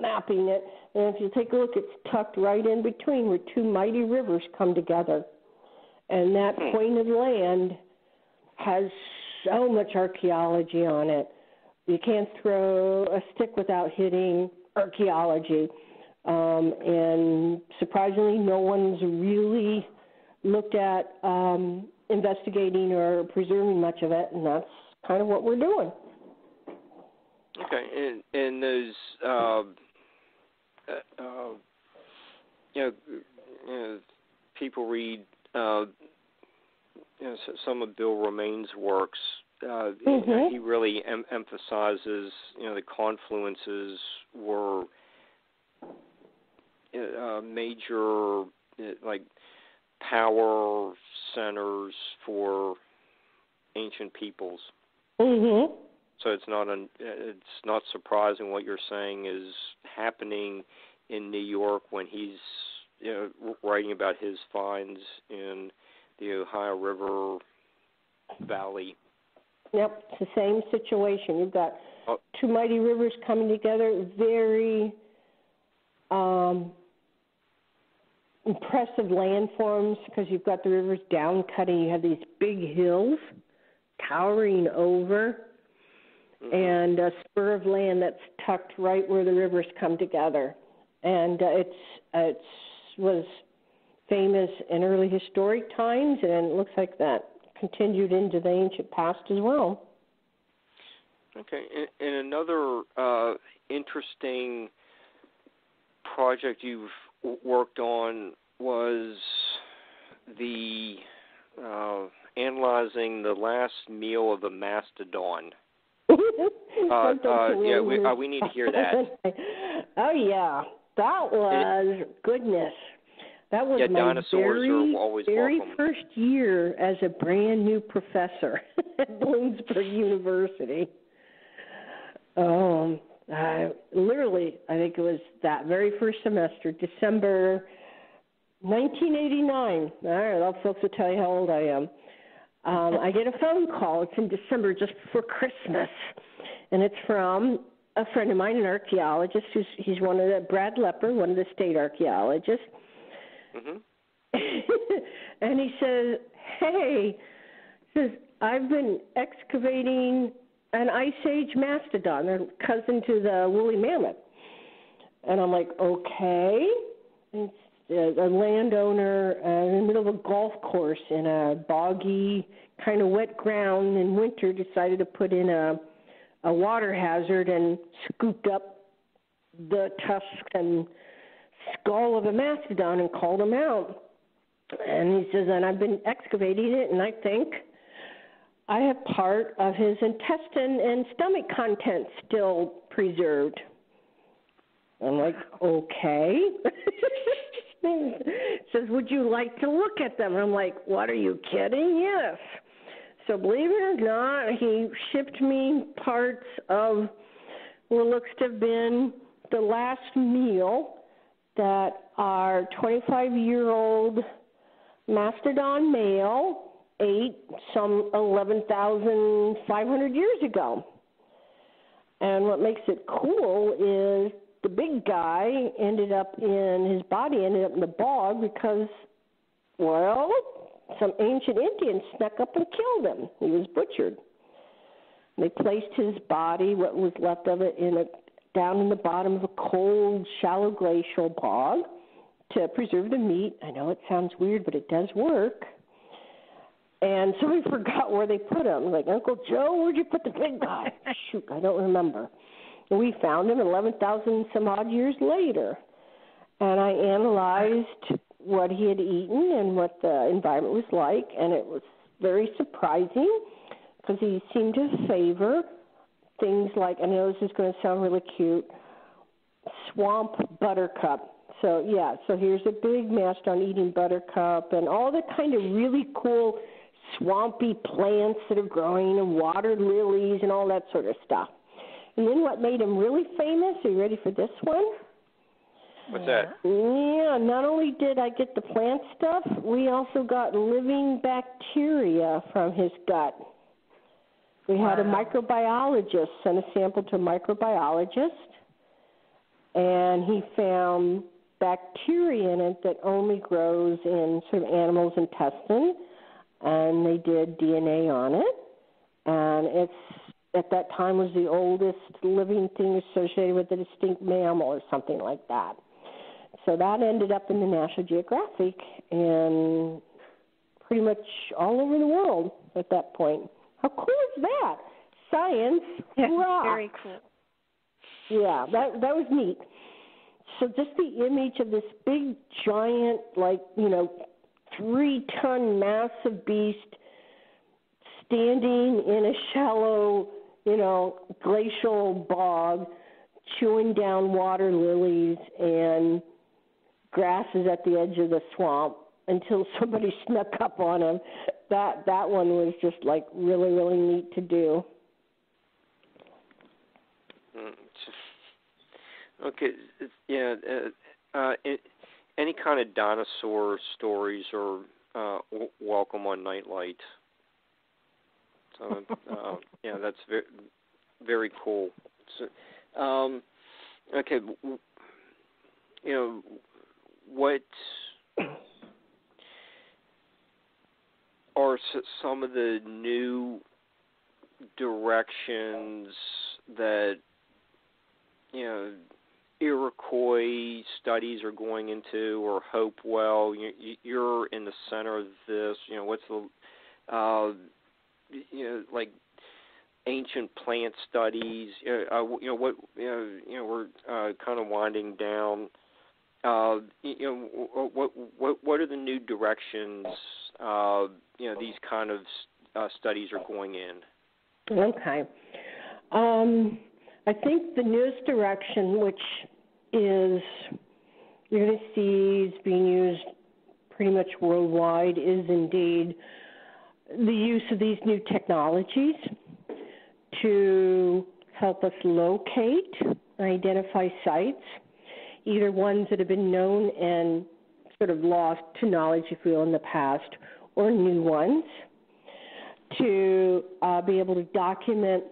mapping it, and if you take a look, it's tucked right in between where 2 mighty rivers come together. And that point of land has so much archaeology on it. You can't throw a stick without hitting archaeology. And surprisingly, no one's really looked at investigating or preserving much of it, and that's kind of what we're doing. Okay, and those, people read, some of Bill Romaine's works. He really emphasizes, the confluences were major, like, power centers for ancient peoples. Mm-hmm. So it's not surprising what you're saying is happening in New York when he's writing about his finds in the Ohio River Valley. Yep, it's the same situation. You've got 2 mighty rivers coming together, very impressive landforms because you've got the rivers down cutting. You have these big hills towering over, and a spur of land that's tucked right where the rivers come together. And it was famous in early historic times, and it looks like that continued into the ancient past as well. Okay, and another interesting project you've worked on was the analyzing the last meal of a mastodon. We need to hear that. Oh yeah, that was goodness. That was my very first year as a brand new professor at Bloomsburg University. Literally, I think it was that very first semester, December 1989. All right, those folks will tell you how old I am. I get a phone call. It's in December, just before Christmas, and it's from a friend of mine, an archaeologist. He's one of the Brad Lepper, one of the state archaeologists. Mm-hmm. And he says, "Hey," "I've been excavating an Ice Age mastodon. They're cousin to the woolly mammoth." And I'm like, "Okay." It's a landowner in the middle of a golf course in a boggy, kind of wet ground in winter decided to put in a water hazard and scooped up the tusk and skull of a mastodon and called him out. And he says, and I've been excavating it, and I think I have part of his intestine and stomach contents still preserved. I'm like, okay. Says, would you like to look at them? I'm like, what, are you kidding? Yes. So believe it or not, he shipped me parts of what looks to have been the last meal that our 25-year-old mastodon male ate some 11,500 years ago. And what makes it cool is the big guy his body ended up in the bog because, well, some ancient Indians snuck up and killed him. He was butchered. They placed his body, what was left of it, down in the bottom of a cold, shallow glacial bog to preserve the meat. I know it sounds weird, but it does work. And somebody forgot where they put him. Like, Uncle Joe, where'd you put the big guy? Shoot, I don't remember. And we found him 11,000 some odd years later. And I analyzed what he had eaten and what the environment was like, and it was very surprising because he seemed to favor things like, I know this is going to sound really cute, swamp buttercup. So here's a big mastodon eating buttercup and all the kind of really cool swampy plants that are growing and water lilies and all that sort of stuff. And then what made him really famous, are you ready for this one? What's that? Yeah, not only did I get the plant stuff, we also got living bacteria from his gut. We had a microbiologist send a sample to a microbiologist, and he found bacteria in it that only grows in sort of animals' intestine, and they did DNA on it, and it's at that time was the oldest living thing associated with a distinct mammal or something like that. So that ended up in the National Geographic and pretty much all over the world at that point. How cool is that? Science rocks. Very cool. Yeah, that was neat. So just the image of this big, giant, 3-ton massive beast standing in a shallow, glacial bog, chewing down water lilies and grasses at the edge of the swamp until somebody snuck up on him. That one was just really, really neat to do. Okay, yeah. Any kind of dinosaur stories are welcome on Nightlight. So that's very, very cool. So, okay, what are some of the new directions that Iroquois studies are going into, or Hopewell? You're in the center of this. What's the ancient plant studies? We're kind of winding down. What are the new directions these kind of studies are going in. Okay. I think the newest direction, which is you're going to see is being used pretty much worldwide, is indeed the use of these new technologies to help us locate and identify sites, either ones that have been known and sort of lost to knowledge, if you will, in the past, or new ones, to be able to document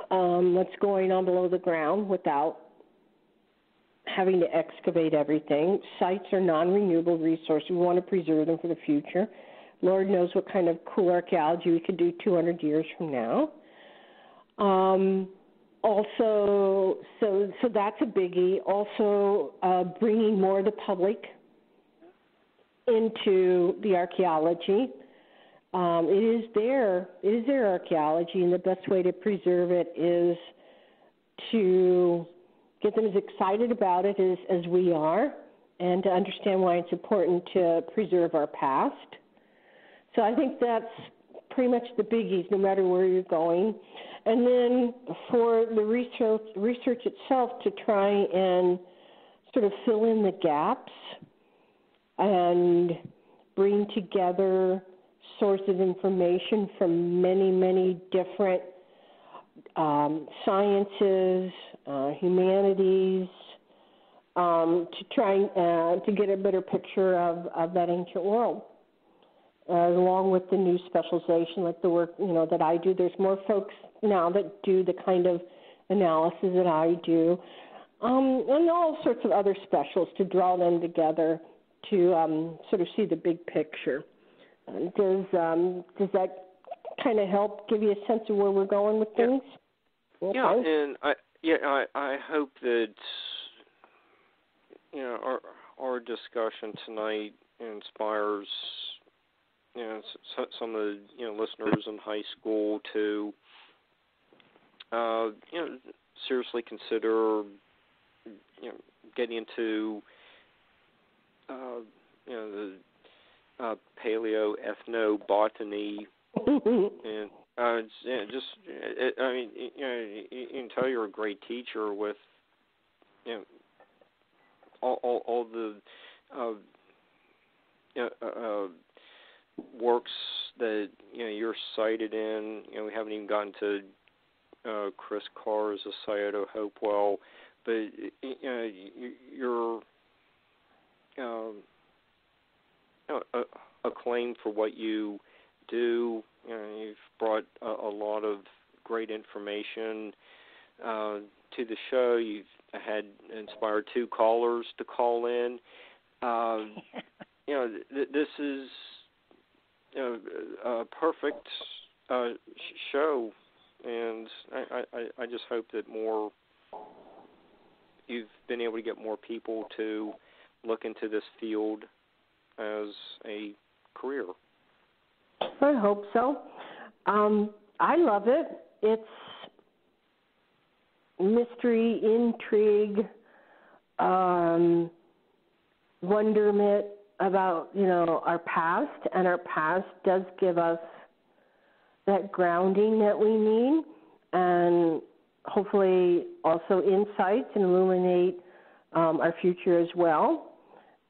what's going on below the ground without having to excavate everything. Sites are non-renewable resources. We want to preserve them for the future. Lord knows what kind of cool archaeology we could do 200 years from now. Also, so that's a biggie. Also, bringing more of the public into the archaeology. It is their archaeology, and the best way to preserve it is to get them as excited about it as we are, and to understand why it's important to preserve our past. So I think that's pretty much the biggies, no matter where you're going. And then for the research itself, to try and sort of fill in the gaps and bring together sources of information from many, many different sciences, humanities, to try to get a better picture of that ancient world. Along with the new specialization, like the work that I do, there's more folks now that do the kind of analysis that I do, and all sorts of other specials to draw them together to sort of see the big picture. Does that kind of help give you a sense of where we're going with things? Okay. Yeah, and I hope that our discussion tonight inspires some of the listeners in high school to seriously consider getting into the Paleoethnobotany, and you can tell you're a great teacher with all the works that you're cited in. We haven't even gotten to Chris Carr's Scioto Hopewell, but you're acclaimed for what you do. You've brought a lot of great information to the show. You've had inspired 2 callers to call in. This is a perfect show, and I just hope that you've been able to get more people to look into this field as a career. I hope so. I love it. It's mystery, intrigue, wonderment about, our past, and our past does give us that grounding that we need, and hopefully also insights and illuminate our future as well.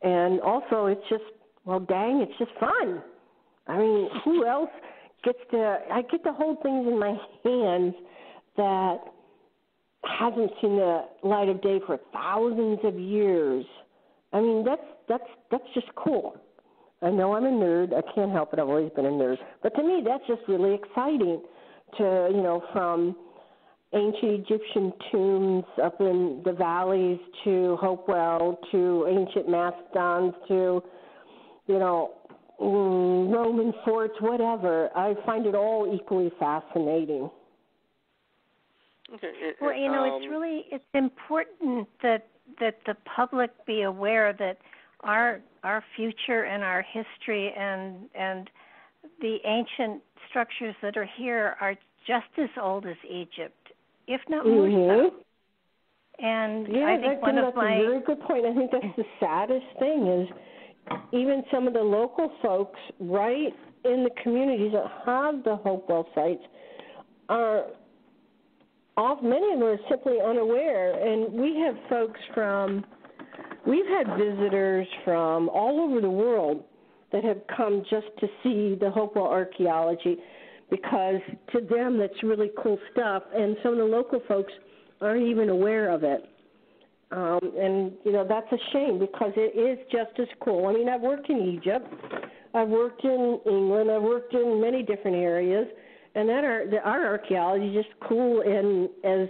And also, it's just, it's just fun. I mean, who else I get to hold things in my hands that hasn't seen the light of day for thousands of years. I mean, that's just cool. I know I'm a nerd. I can't help it. I've always been a nerd. But to me, that's just really exciting to, from ancient Egyptian tombs up in the valleys to Hopewell to ancient mastodons to, Roman forts, whatever. I find it all equally fascinating. Okay. Well, it's important that the public be aware that our future and our history and the ancient structures that are here are just as old as Egypt, if not more so. And I think that's a very good point. I think that's the saddest thing is even some of the local folks right in the communities that have the Hopewell sites many of them are simply unaware. And we've had visitors from all over the world that have come just to see the Hopewell archaeology, because to them that's really cool stuff, and some of the local folks aren't even aware of it. And, that's a shame, because it is just as cool. I mean, I've worked in Egypt, I've worked in England, I've worked in many different areas, and our archaeology is just cool and as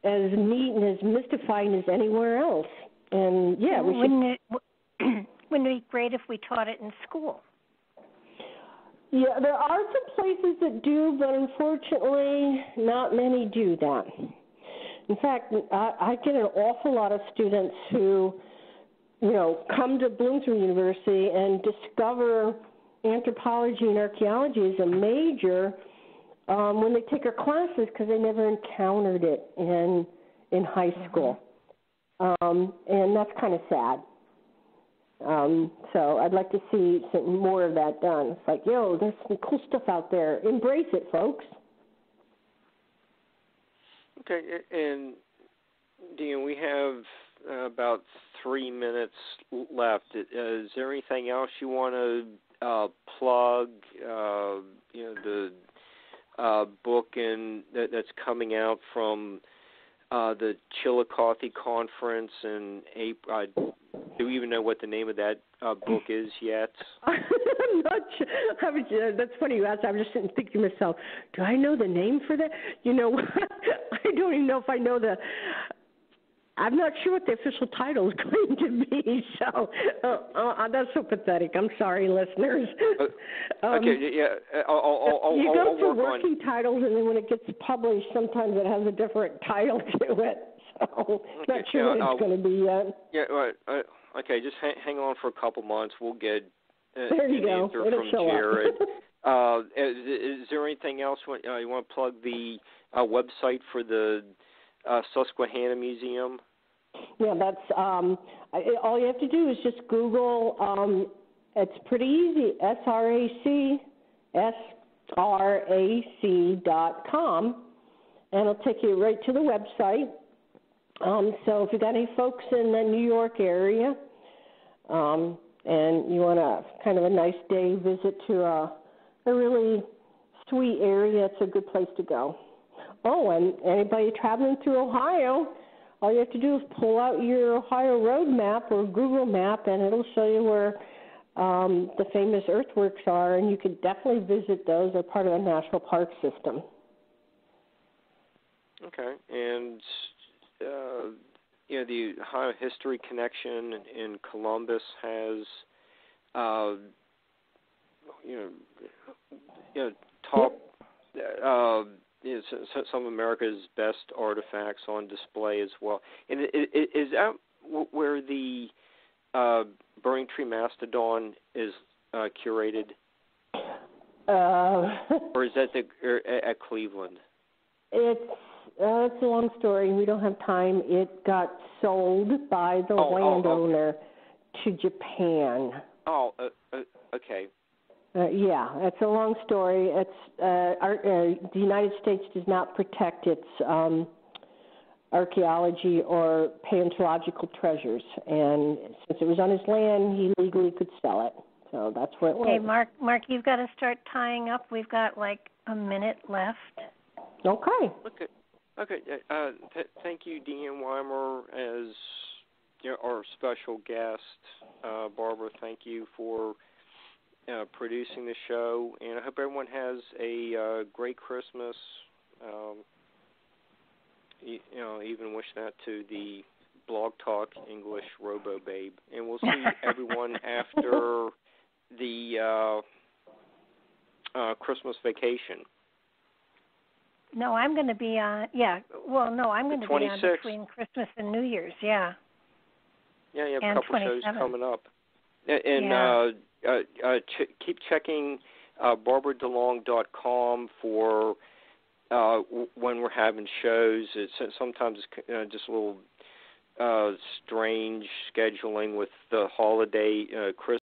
neat and as mystifying as anywhere else. And, yeah, wouldn't it be great if we taught it in school? Yeah, there are some places that do, but unfortunately not many do that. In fact, I get an awful lot of students who, come to Bloomsburg University and discover anthropology and archaeology as a major when they take our classes, because they never encountered it in high school. And that's kind of sad. So I'd like to see some more of that done. It's like, there's some cool stuff out there. Embrace it, folks. Okay, and DeeAnne, we have about 3 minutes left. Is there anything else you want to plug? The book that's coming out from the Chillicothe Conference in April. Do we even know what the name of that book is yet? I'm not sure. That's funny you asked. I'm just sitting thinking to myself, do I know the name for that? You know what? I don't even know if I know I'm not sure what the official title is going to be, so that's so pathetic. I'm sorry, listeners. Okay, yeah. You go for working on titles, and then when it gets published, sometimes it has a different title to it. So not sure what it's going to be yet. Yeah, right. Okay, just hang on for a couple months. We'll get there you an go. answer It'll from show Jared. up. Is there anything else you want to plug? The website for the Susquehanna Museum? Yeah, that's all you have to do is just Google. It's pretty easy. SRAC.com, and it'll take you right to the website. So if you got any folks in the New York area, and you want a kind of a nice day visit to a really sweet area, it's a good place to go. Oh, and anybody traveling through Ohio, all you have to do is pull out your Ohio road map or Google map, and it'll show you where the famous earthworks are, and you could definitely visit those. They're part of the national park system. Okay, and the Ohio History Connection in Columbus has top some of America's best artifacts on display as well. And is that where the Burning Tree Mastodon is curated? Or is that at Cleveland? It's a long story. We don't have time. It got sold by the landowner to Japan. Okay. Yeah, it's a long story. It's the United States does not protect its archaeology or paleontological treasures, and since it was on his land, he legally could sell it. So that's where it went. Hey, Mark, you've got to start tying up. We've got like a minute left. Okay. Okay. Thank you, DeeAnne Wymer, as our special guest. Barbara, thank you for producing the show, and I hope everyone has a great Christmas. Even wish that to the Blog Talk English Robo Babe, and we'll see everyone after the Christmas vacation. No, I'm going to be on. Yeah, well, no, I'm going to be on between Christmas and New Year's. Yeah. Yeah, you have and a couple shows coming up, and yeah. Keep checking BarbaraDeLong.com for when we're having shows. It's sometimes just a little strange scheduling with the holiday Christmas.